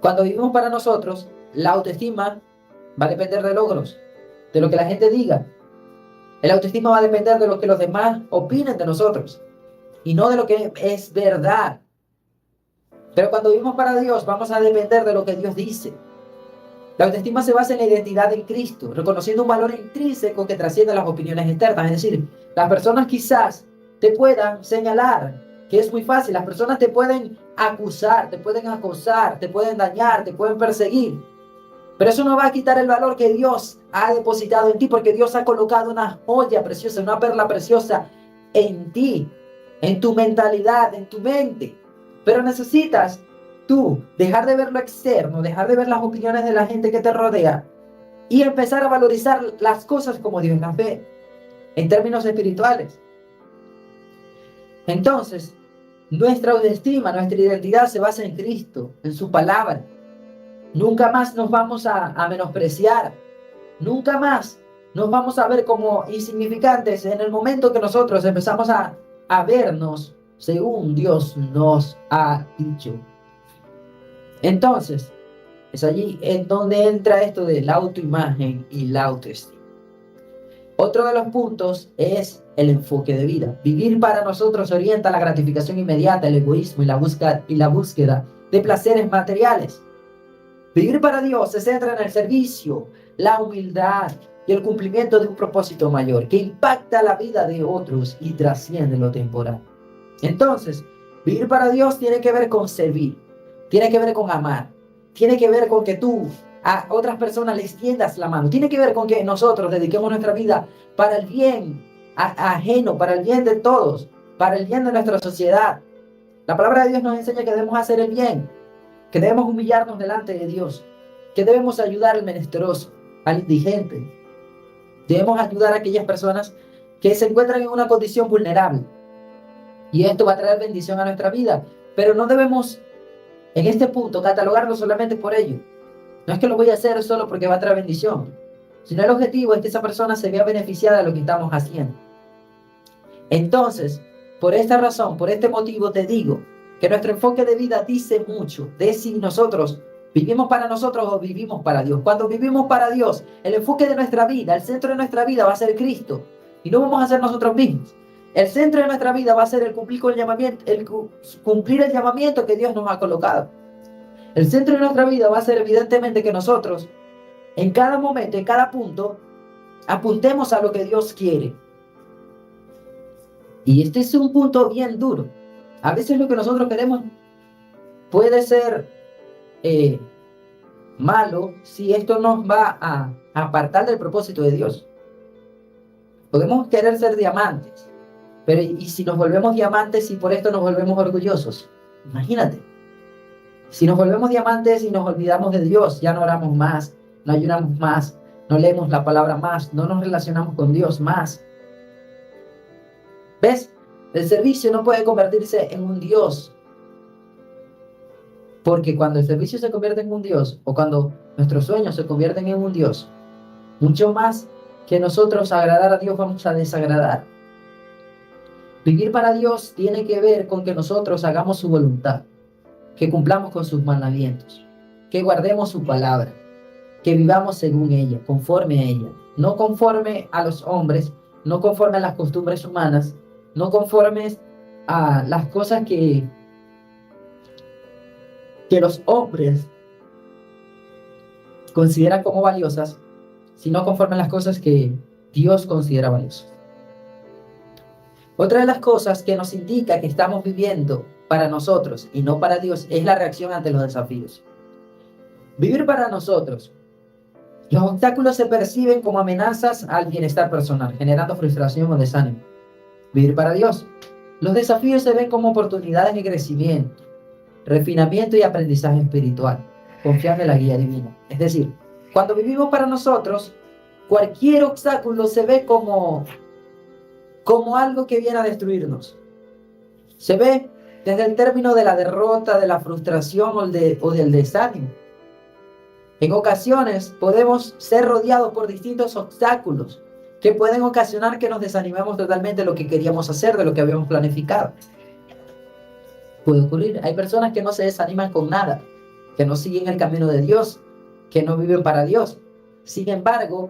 S1: Cuando vivimos para nosotros, la autoestima va a depender de logros, de lo que la gente diga. El autoestima va a depender de lo que los demás opinen de nosotros y no de lo que es verdad. Pero cuando vivimos para Dios, vamos a depender de lo que Dios dice. La autoestima se basa en la identidad en Cristo, reconociendo un valor intrínseco que trasciende las opiniones externas. Es decir, las personas quizás te puedan señalar, que es muy fácil, las personas te pueden acusar, te pueden acosar, te pueden dañar, te pueden perseguir. Pero eso no va a quitar el valor que Dios ha depositado en ti, porque Dios ha colocado una joya preciosa, una perla preciosa en ti, en tu mentalidad, en tu mente. Pero necesitas tú dejar de ver lo externo, dejar de ver las opiniones de la gente que te rodea y empezar a valorizar las cosas como Dios las ve, en términos espirituales. Entonces, nuestra autoestima, nuestra identidad se basa en Cristo, en su palabra. Nunca más nos vamos a menospreciar. Nunca más nos vamos a ver como insignificantes en el momento que nosotros empezamos a vernos según Dios nos ha dicho. Entonces, es allí en donde entra esto de la autoimagen y la autoestima. Otro de los puntos es el enfoque de vida. Vivir para nosotros orienta la gratificación inmediata, el egoísmo y la búsqueda de placeres materiales. Vivir para Dios se centra en el servicio, la humildad y el cumplimiento de un propósito mayor que impacta la vida de otros y trasciende lo temporal. Entonces, vivir para Dios tiene que ver con servir, tiene que ver con amar, tiene que ver con que tú a otras personas les tiendas la mano, tiene que ver con que nosotros dediquemos nuestra vida para el bien ajeno, para el bien de todos, para el bien de nuestra sociedad. La palabra de Dios nos enseña que debemos hacer el bien, que debemos humillarnos delante de Dios, que debemos ayudar al menesteroso, al indigente. Debemos ayudar a aquellas personas que se encuentran en una condición vulnerable. Y esto va a traer bendición a nuestra vida. Pero no debemos, en este punto, catalogarlo solamente por ello. No es que lo voy a hacer solo porque va a traer bendición, sino el objetivo es que esa persona se vea beneficiada de lo que estamos haciendo. Entonces, por esta razón, por este motivo te digo que nuestro enfoque de vida dice mucho de si nosotros vivimos para nosotros o vivimos para Dios. Cuando vivimos para Dios, el enfoque de nuestra vida, el centro de nuestra vida va a ser Cristo y no vamos a ser nosotros mismos. El centro de nuestra vida va a ser el cumplir el llamamiento que Dios nos ha colocado. El centro de nuestra vida va a ser evidentemente que nosotros, en cada momento, en cada punto, apuntemos a lo que Dios quiere. Y este es un punto bien duro. A veces lo que nosotros queremos puede ser malo si esto nos va a apartar del propósito de Dios. Podemos querer ser diamantes, pero ¿y si nos volvemos diamantes y por esto nos volvemos orgullosos? Imagínate. Si nos volvemos diamantes y nos olvidamos de Dios, ya no oramos más, no ayunamos más, no leemos la palabra más, no nos relacionamos con Dios más. ¿Ves? El servicio no puede convertirse en un Dios. Porque cuando el servicio se convierte en un Dios, o cuando nuestros sueños se convierten en un Dios, mucho más que nosotros agradar a Dios vamos a desagradar. Vivir para Dios tiene que ver con que nosotros hagamos su voluntad, que cumplamos con sus mandamientos, que guardemos su palabra, que vivamos según ella, conforme a ella, no conforme a los hombres, no conforme a las costumbres humanas, no conformes a las cosas que los hombres consideran como valiosas, sino conforme a las cosas que Dios considera valiosas. Otra de las cosas que nos indica que estamos viviendo para nosotros y no para Dios es la reacción ante los desafíos. Vivir para nosotros. Los obstáculos se perciben como amenazas al bienestar personal, generando frustración o desánimo. Vivir para Dios. Los desafíos se ven como oportunidades de crecimiento, refinamiento y aprendizaje espiritual, confiando en la guía divina. Es decir, cuando vivimos para nosotros, cualquier obstáculo se ve como algo que viene a destruirnos. Se ve desde el término de la derrota, de la frustración o del desánimo. En ocasiones podemos ser rodeados por distintos obstáculos que pueden ocasionar que nos desanimemos totalmente de lo que queríamos hacer, de lo que habíamos planificado. Puede ocurrir. Hay personas que no se desaniman con nada, que no siguen el camino de Dios, que no viven para Dios. Sin embargo,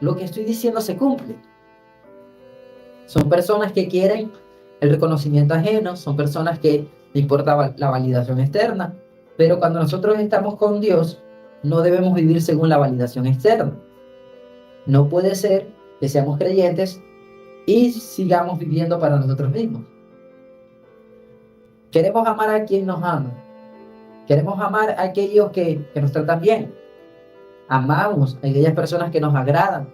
S1: lo que estoy diciendo se cumple. Son personas que quieren el reconocimiento ajeno, son personas que le importa la validación externa, pero cuando nosotros estamos con Dios, no debemos vivir según la validación externa. No puede ser que seamos creyentes y sigamos viviendo para nosotros mismos. Queremos amar a quien nos ama. Queremos amar a aquellos que nos tratan bien. Amamos a aquellas personas que nos agradan,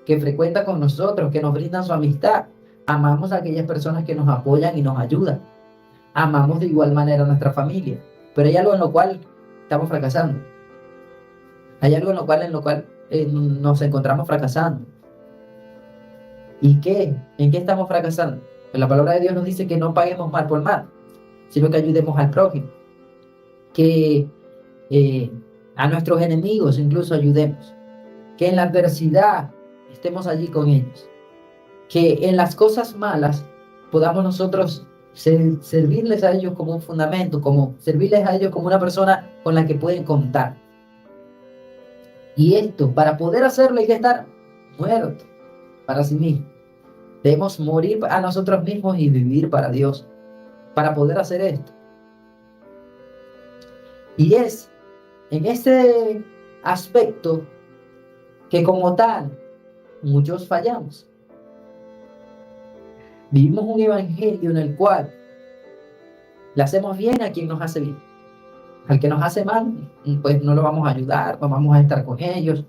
S1: que frecuentan con nosotros, que nos brindan su amistad. Amamos a aquellas personas que nos apoyan y nos ayudan. Amamos de igual manera a nuestra familia. Pero hay algo en lo cual estamos fracasando. Hay algo en lo cual nos encontramos fracasando. ¿Y qué? ¿En qué estamos fracasando? Pues la palabra de Dios nos dice que no paguemos mal por mal, sino que ayudemos al prójimo. Que a nuestros enemigos incluso ayudemos. Que en la adversidad estemos allí con ellos. Que en las cosas malas podamos nosotros servirles a ellos como un fundamento, como servirles a ellos como una persona con la que pueden contar. Y esto, para poder hacerlo hay que estar muerto para sí mismo. Debemos morir a nosotros mismos y vivir para Dios, para poder hacer esto. Y es en este aspecto que como tal muchos fallamos. Vivimos un evangelio en el cual le hacemos bien a quien nos hace bien. Al que nos hace mal, pues no lo vamos a ayudar, no vamos a estar con ellos,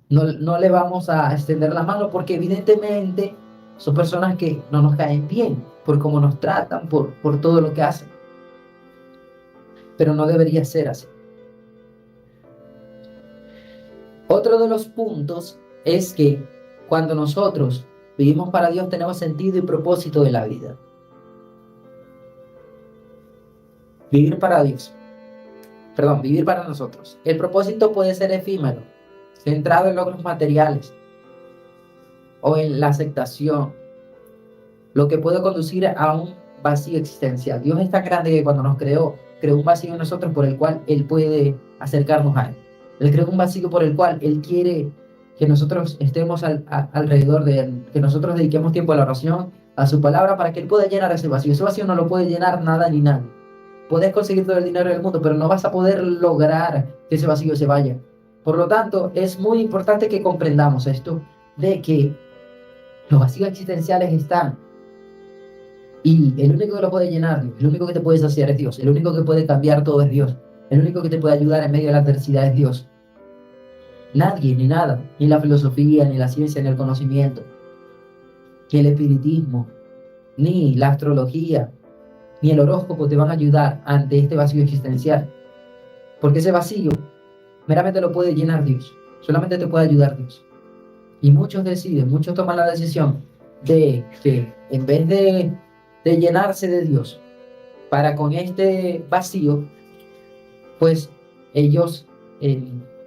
S1: no le vamos a extender la mano porque evidentemente son personas que no nos caen bien por cómo nos tratan, por todo lo que hacen. Pero no debería ser así. Otro de los puntos es que cuando nosotros vivimos para Dios tenemos sentido y propósito de la vida. Vivir para Dios. Vivir para nosotros. El propósito puede ser efímero, centrado en logros materiales o en la aceptación, lo que puede conducir a un vacío existencial. Dios es tan grande que cuando nos creó un vacío en nosotros por el cual Él puede acercarnos a Él. Él creó un vacío por el cual Él quiere que nosotros estemos alrededor de Él, que nosotros dediquemos tiempo a la oración, a su palabra, para que Él pueda llenar ese vacío. Ese vacío no lo puede llenar nada ni nadie. Puedes conseguir todo el dinero del mundo, pero no vas a poder lograr que ese vacío se vaya. Por lo tanto, es muy importante que comprendamos esto, de que los vacíos existenciales están, y el único que lo puede llenar, el único que te puede saciar es Dios, el único que puede cambiar todo es Dios, el único que te puede ayudar en medio de la adversidad es Dios. Nadie, ni nada, ni la filosofía, ni la ciencia, ni el conocimiento, ni el espiritismo, ni la astrología, ni el horóscopo te van a ayudar ante este vacío existencial. Porque ese vacío meramente lo puede llenar Dios. Solamente te puede ayudar Dios. Y muchos toman la decisión de que en vez de llenarse de Dios para con este vacío, pues ellos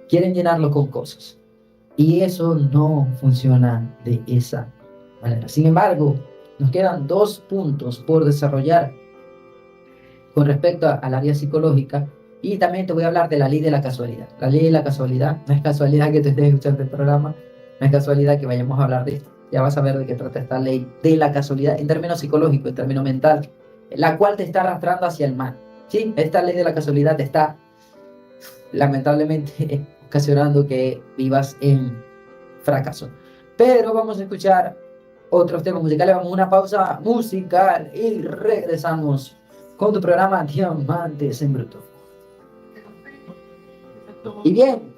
S1: quieren llenarlo con cosas. Y eso no funciona de esa manera. Sin embargo, nos quedan 2 puntos por desarrollar con respecto al área psicológica, y también te voy a hablar de la ley de la casualidad. La ley de la casualidad, no es casualidad que te estés escuchando el programa, no es casualidad que vayamos a hablar de esto. Ya vas a ver de qué trata esta ley de la casualidad en términos psicológicos, en términos mental, la cual te está arrastrando hacia el mal. Sí, esta ley de la casualidad te está lamentablemente ocasionando que vivas en fracaso. Pero vamos a escuchar otros temas musicales, vamos a una pausa musical y regresamos con tu programa Diamantes en Bruto. Y bien,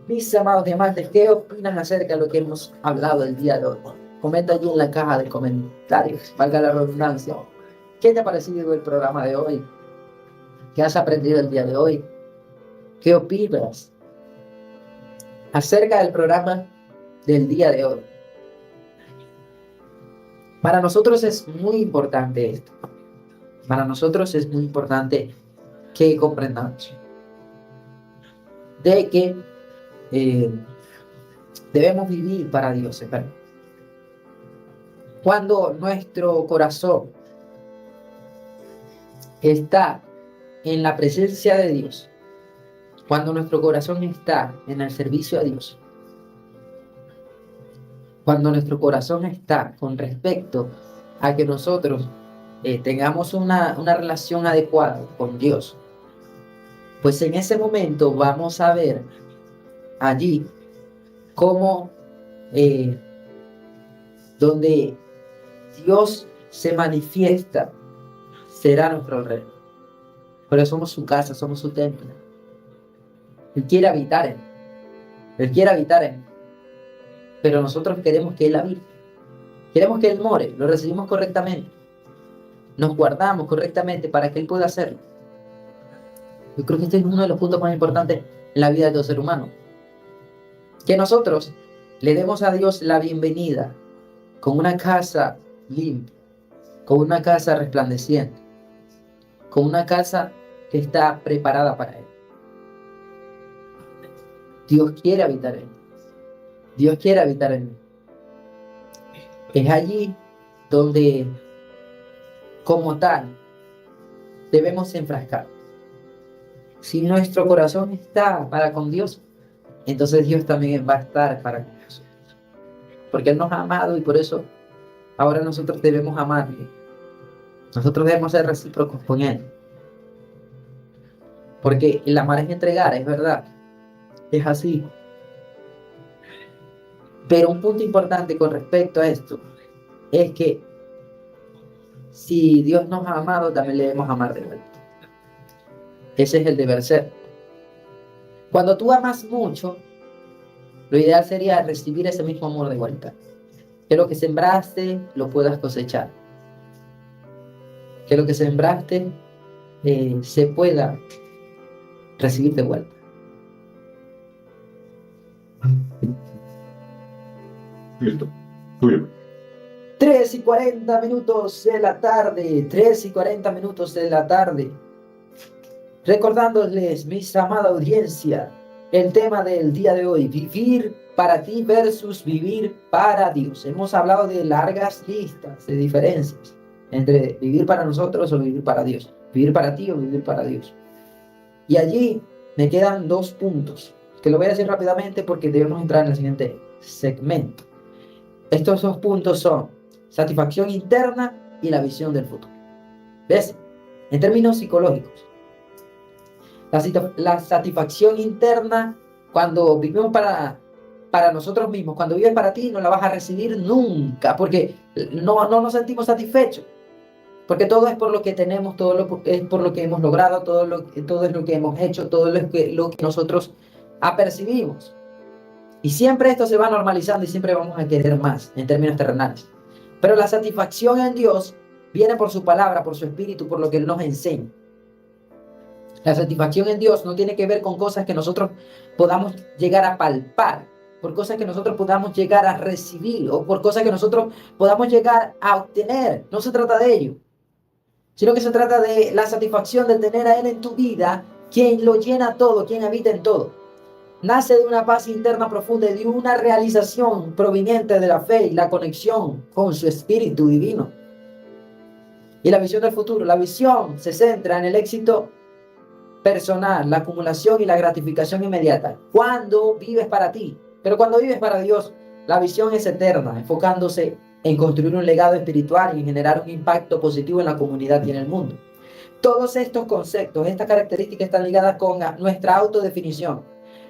S1: mis amados diamantes, ¿qué opinas acerca de lo que hemos hablado el día de hoy? Comenta allí en la caja de comentarios, valga la redundancia. ¿Qué te ha parecido el programa de hoy? ¿Qué has aprendido el día de hoy? ¿Qué opinas acerca del programa del día de hoy? Para nosotros es muy importante esto. Para nosotros es muy importante que comprendamos de que debemos vivir para Dios, ¿verdad? Cuando nuestro corazón está en la presencia de Dios, cuando nuestro corazón está en el servicio a Dios, cuando nuestro corazón está con respecto a que nosotros tengamos una relación adecuada con Dios, pues en ese momento vamos a ver allí cómo donde Dios se manifiesta será nuestro alrededor. Pero somos su casa, somos su templo. Él quiere habitar en él. Él quiere habitar en mí. Pero nosotros queremos que Él habite. Queremos que Él more. Lo recibimos correctamente. Nos guardamos correctamente para que Él pueda hacerlo. Yo creo que este es uno de los puntos más importantes en la vida de todo ser humano. Que nosotros le demos a Dios la bienvenida con una casa limpia, con una casa resplandeciente, con una casa que está preparada para Él. Dios quiere habitar en mí. Dios quiere habitar en mí. Es allí donde, como tal, debemos enfrascar. Si nuestro corazón está para con Dios, entonces Dios también va a estar para con nosotros. Porque Él nos ha amado y por eso ahora nosotros debemos amarle. Nosotros debemos ser recíprocos con Él. Porque el amar es entregar, es verdad. Es así. Pero un punto importante con respecto a esto es que si Dios nos ha amado, también le debemos amar de vuelta. Ese es el deber ser. Cuando tú amas mucho, lo ideal sería recibir ese mismo amor de vuelta. Que lo que sembraste lo puedas cosechar. Que lo que sembraste se pueda recibir de vuelta.
S2: Listo. Tuyo.
S1: 3:40 de la tarde. 3:40 de la tarde. Recordándoles, mis amada audiencia, el tema del día de hoy: vivir para ti versus vivir para Dios. Hemos hablado de largas listas de diferencias entre vivir para nosotros o vivir para Dios. Vivir para ti o vivir para Dios. Y allí me quedan 2 puntos, que lo voy a decir rápidamente porque debemos entrar en el siguiente segmento. Estos 2 puntos son satisfacción interna y la visión del futuro. ¿Ves? En términos psicológicos, la satisfacción interna, cuando vivimos para nosotros mismos, cuando vives para ti, no la vas a recibir nunca, porque no nos sentimos satisfechos. Porque todo es por lo que tenemos, todo es por lo que hemos logrado, todo es lo que hemos hecho, todo lo que nosotros apercibimos. Y siempre esto se va normalizando y siempre vamos a querer más en términos terrenales. Pero la satisfacción en Dios viene por su palabra, por su espíritu, por lo que Él nos enseña. La satisfacción en Dios no tiene que ver con cosas que nosotros podamos llegar a palpar, por cosas que nosotros podamos llegar a recibir o por cosas que nosotros podamos llegar a obtener. No se trata de ello, sino que se trata de la satisfacción de tener a Él en tu vida, quien lo llena todo, quien habita en todo. Nace de una paz interna profunda y de una realización proveniente de la fe y la conexión con su espíritu divino. Y la visión del futuro. La visión se centra en el éxito personal, la acumulación y la gratificación inmediata. Cuando vives para ti. Pero cuando vives para Dios, la visión es eterna, enfocándose en construir un legado espiritual y en generar un impacto positivo en la comunidad y en el mundo. Todos estos conceptos, estas características están ligadas con nuestra autodefinición,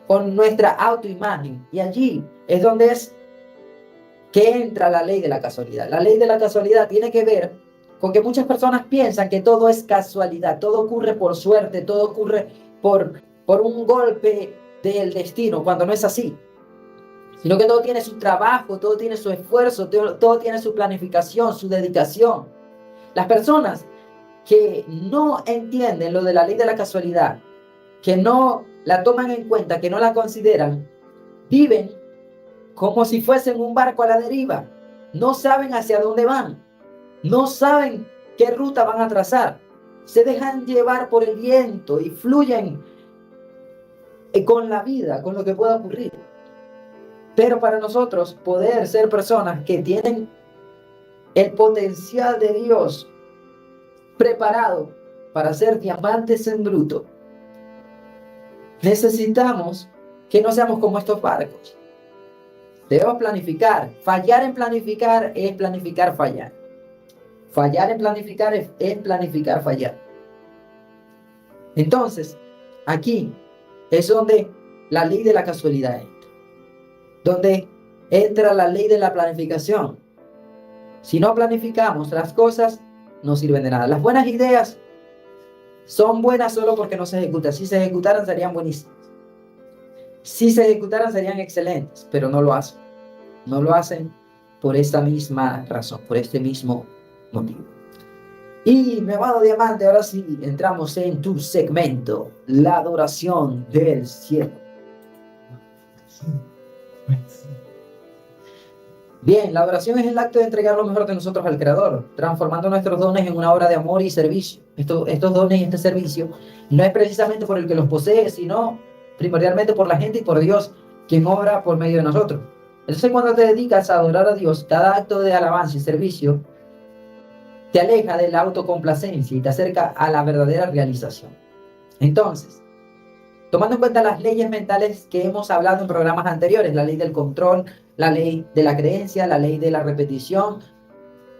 S1: con nuestra autoimagen. Y allí es donde es que entra la ley de la casualidad. La ley de la casualidad tiene que ver con que muchas personas piensan que todo es casualidad, todo ocurre por suerte, todo ocurre por un golpe del destino, cuando no es así. Sino que todo tiene su trabajo, todo tiene su esfuerzo, todo tiene su planificación, su dedicación. Las personas que no entienden lo de la ley de la casualidad, que no la toman en cuenta, que no la consideran, viven como si fuesen un barco a la deriva. No saben hacia dónde van, no saben qué ruta van a trazar. Se dejan llevar por el viento y fluyen con la vida, con lo que pueda ocurrir. Pero para nosotros poder ser personas que tienen el potencial de Dios preparado para ser diamantes en bruto, necesitamos que no seamos como estos barcos. Debemos planificar. Fallar en planificar es planificar fallar. Fallar en planificar es planificar fallar. Entonces, aquí es donde la ley de la casualidad entra. Donde entra la ley de la planificación. Si no planificamos, las cosas no sirven de nada. Las buenas ideas son buenas solo porque no se ejecutan. Si se ejecutaran, serían buenísimas. Si se ejecutaran serían excelentes, pero no lo hacen. No lo hacen por esta misma razón, por este mismo motivo. Y mi amado diamante, ahora sí entramos en tu segmento, la adoración del cielo. Bien, la adoración es el acto de entregar lo mejor de nosotros al Creador, transformando nuestros dones en una obra de amor y servicio. Estos dones y este servicio no es precisamente por el que los posee, sino primordialmente por la gente y por Dios, quien obra por medio de nosotros. Entonces, cuando te dedicas a adorar a Dios, cada acto de alabanza y servicio te aleja de la autocomplacencia y te acerca a la verdadera realización. Entonces, tomando en cuenta las leyes mentales que hemos hablado en programas anteriores, la ley del control, la ley de la creencia, la ley de la repetición,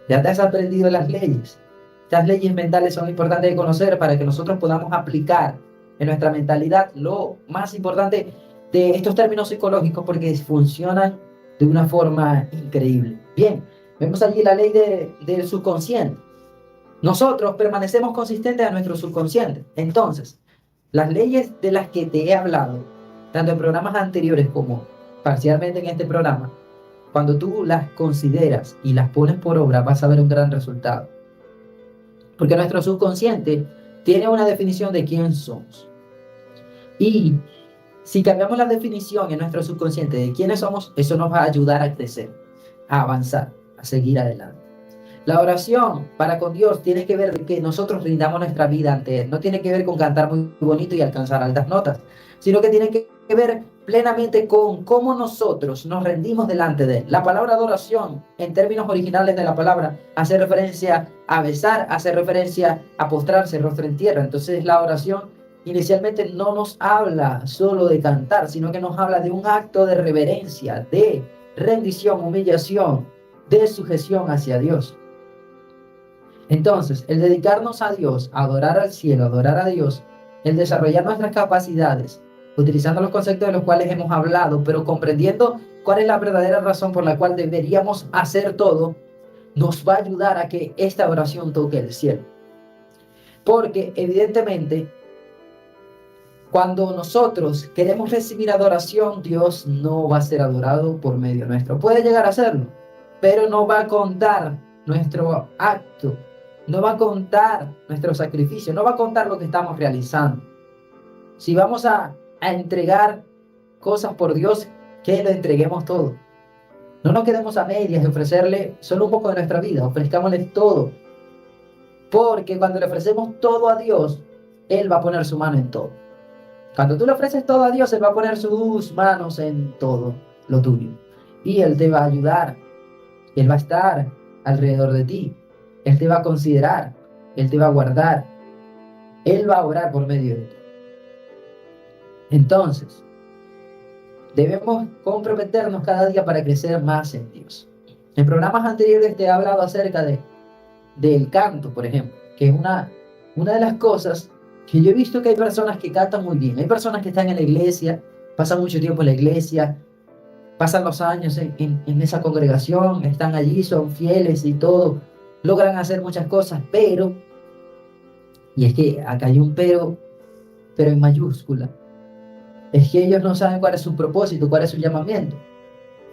S1: ya te has aprendido las leyes. Estas leyes mentales son importantes de conocer para que nosotros podamos aplicar en nuestra mentalidad lo más importante de estos términos psicológicos, porque funcionan de una forma increíble. Bien, vemos allí la ley del subconsciente. Nosotros permanecemos consistentes a nuestro subconsciente. Entonces, las leyes de las que te he hablado, tanto en programas anteriores como parcialmente en este programa, cuando tú las consideras y las pones por obra, vas a ver un gran resultado. Porque nuestro subconsciente tiene una definición de quién somos. Y si cambiamos la definición en nuestro subconsciente de quiénes somos, eso nos va a ayudar a crecer, a avanzar, a seguir adelante. La oración para con Dios tiene que ver que nosotros rindamos nuestra vida ante Él. No tiene que ver con cantar muy bonito y alcanzar altas notas, sino que tiene que ver plenamente con cómo nosotros nos rendimos delante de Él. La palabra adoración, en términos originales de la palabra, hace referencia a besar, hace referencia a postrarse rostro en tierra. Entonces la oración inicialmente no nos habla solo de cantar, sino que nos habla de un acto de reverencia, de rendición, humillación, de sujeción hacia Dios. Entonces, el dedicarnos a Dios, a adorar al cielo, a adorar a Dios, el desarrollar nuestras capacidades, utilizando los conceptos de los cuales hemos hablado, pero comprendiendo cuál es la verdadera razón por la cual deberíamos hacer todo, nos va a ayudar a que esta oración toque el cielo. Porque evidentemente, cuando nosotros queremos recibir adoración, Dios no va a ser adorado por medio nuestro. Puede llegar a serlo, pero no va a contar nuestro acto, no va a contar nuestro sacrificio, no va a contar lo que estamos realizando. Si vamos a entregar cosas por Dios, que le entreguemos todo. No nos quedemos a medias de ofrecerle solo un poco de nuestra vida, ofrezcámosle todo. Porque cuando le ofrecemos todo a Dios, Él va a poner su mano en todo. Cuando tú le ofreces todo a Dios, Él va a poner sus manos en todo lo tuyo. Y Él te va a ayudar. Él va a estar alrededor de ti. Él te va a considerar. Él te va a guardar. Él va a orar por medio de ti. Entonces, debemos comprometernos cada día para crecer más en Dios. En programas anteriores te he hablado acerca del canto, por ejemplo, que es una de las cosas que yo he visto que hay personas que cantan muy bien. Hay personas que están en la iglesia, pasan mucho tiempo en la iglesia, pasan los años en esa congregación, están allí, son fieles y todo, logran hacer muchas cosas, pero, y es que acá hay un pero en mayúscula, es que ellos no saben cuál es su propósito, cuál es su llamamiento.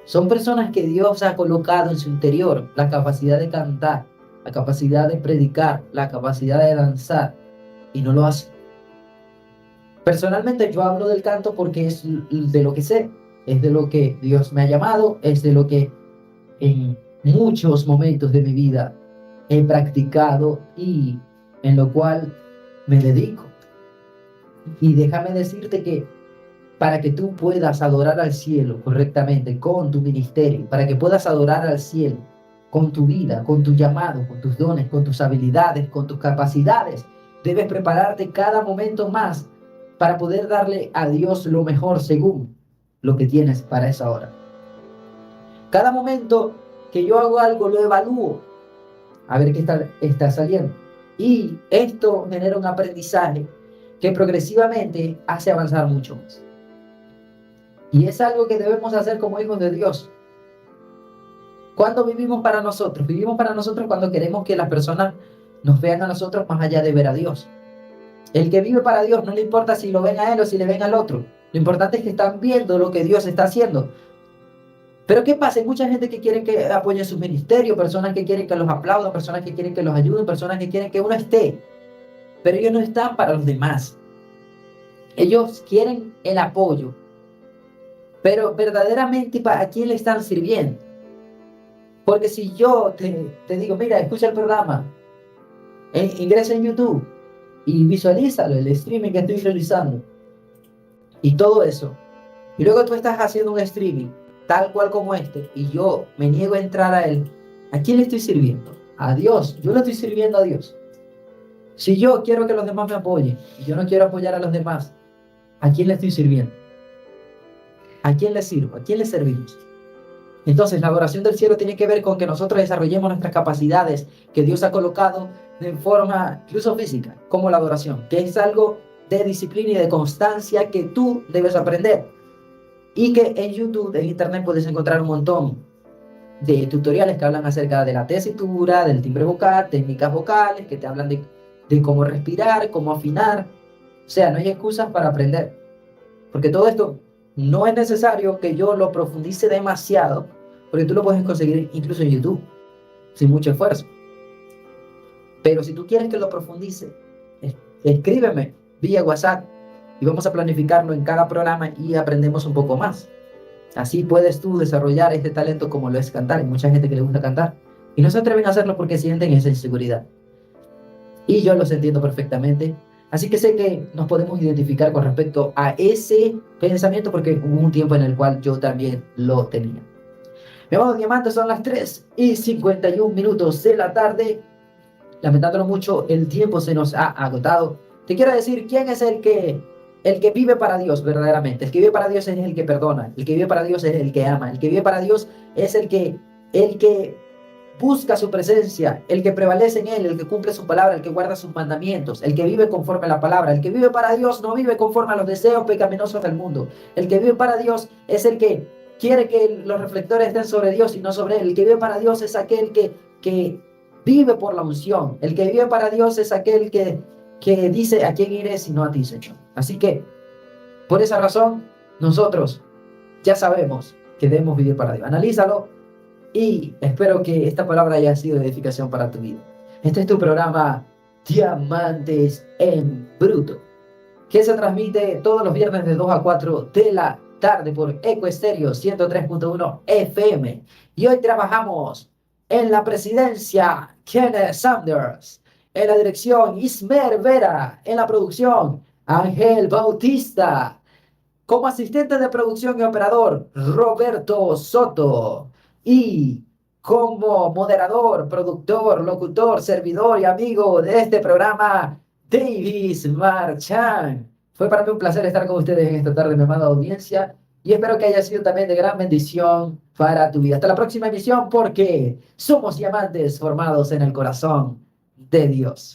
S1: Son personas que Dios ha colocado en su interior la capacidad de cantar, la capacidad de predicar, la capacidad de danzar, y no lo hacen. Personalmente yo hablo del canto porque es de lo que sé, es de lo que Dios me ha llamado, es de lo que en muchos momentos de mi vida he practicado y en lo cual me dedico. Y déjame decirte que para que tú puedas adorar al cielo correctamente con tu ministerio, para que puedas adorar al cielo con tu vida, con tu llamado, con tus dones, con tus habilidades, con tus capacidades, debes prepararte cada momento más para poder darle a Dios lo mejor según lo que tienes para esa hora. Cada momento que yo hago algo lo evalúo, a ver qué está saliendo. Y esto genera un aprendizaje que progresivamente hace avanzar mucho más. Y es algo que debemos hacer como hijos de Dios. ¿Cuándo vivimos para nosotros? Vivimos para nosotros cuando queremos que las personas nos vean a nosotros más allá de ver a Dios. El que vive para Dios no le importa si lo ven a él o si le ven al otro. Lo Lo importante es que están viendo lo que Dios está haciendo. Pero ¿qué pasa? Hay mucha gente que quiere que apoyen su ministerio, personas que quieren que los aplaudan, personas que quieren que los ayuden, personas que quieren que uno esté. Pero ellos no están para los demás. Ellos quieren el apoyo. Pero verdaderamente, ¿para quién le están sirviendo? Porque si yo te digo, mira, escucha el programa, ingresa en YouTube y visualízalo, el streaming que estoy realizando y todo eso. Y luego tú estás haciendo un streaming tal cual como este y yo me niego a entrar a él. ¿A quién le estoy sirviendo? A Dios. Yo le estoy sirviendo a Dios. Si yo quiero que los demás me apoyen y yo no quiero apoyar a los demás, ¿a quién le estoy sirviendo? ¿A quién le sirvo? ¿A quién le servimos? Entonces, la adoración del cielo tiene que ver con que nosotros desarrollemos nuestras capacidades que Dios ha colocado de forma incluso física, como la adoración, que es algo de disciplina y de constancia que tú debes aprender. Y que en YouTube, en Internet, puedes encontrar un montón de tutoriales que hablan acerca de la tesitura, del timbre vocal, técnicas vocales, que te hablan de cómo respirar, cómo afinar. O sea, no hay excusas para aprender. Porque todo esto no es necesario que yo lo profundice demasiado, porque tú lo puedes conseguir incluso en YouTube, sin mucho esfuerzo. Pero si tú quieres que lo profundice, escríbeme vía WhatsApp y vamos a planificarlo en cada programa y aprendemos un poco más. Así puedes tú desarrollar este talento como lo es cantar. Hay mucha gente que le gusta cantar y no se atreven a hacerlo porque sienten esa inseguridad. Y yo los entiendo perfectamente. Así que sé que nos podemos identificar con respecto a ese pensamiento porque hubo un tiempo en el cual yo también lo tenía. Mi amado diamante, son las 3:51 de la tarde. Lamentándolo mucho, el tiempo se nos ha agotado. Te quiero decir quién es el que vive para Dios verdaderamente. El que vive para Dios es el que perdona. El que vive para Dios es el que ama. El que vive para Dios es el que busca su presencia, el que prevalece en él, el que cumple su palabra, el que guarda sus mandamientos, el que vive conforme a la palabra. El que vive para Dios no vive conforme a los deseos pecaminosos del mundo. El que vive para Dios es el que quiere que los reflectores estén sobre Dios y no sobre él. El que vive para Dios es aquel que vive por la unción. El que vive para Dios es aquel que dice: ¿a quién iré sino a ti, Señor? Así que, por esa razón, nosotros ya sabemos que debemos vivir para Dios. Analízalo y espero que esta palabra haya sido de edificación para tu vida. Este es tu programa Diamantes en Bruto, que se transmite todos los viernes de 2 a 4 de la tarde por Eco Estéreo 103.1 FM. Y hoy trabajamos en la presidencia Kenneth Sanders, en la dirección Ismer Vera, en la producción Ángel Bautista, como asistente de producción y operador Roberto Soto, y como moderador, productor, locutor, servidor y amigo de este programa, Davis Marchán. Fue para mí un placer estar con ustedes en esta tarde, mi amada audiencia, y espero que haya sido también de gran bendición para tu vida. Hasta la próxima emisión, porque somos diamantes formados en el corazón de Dios.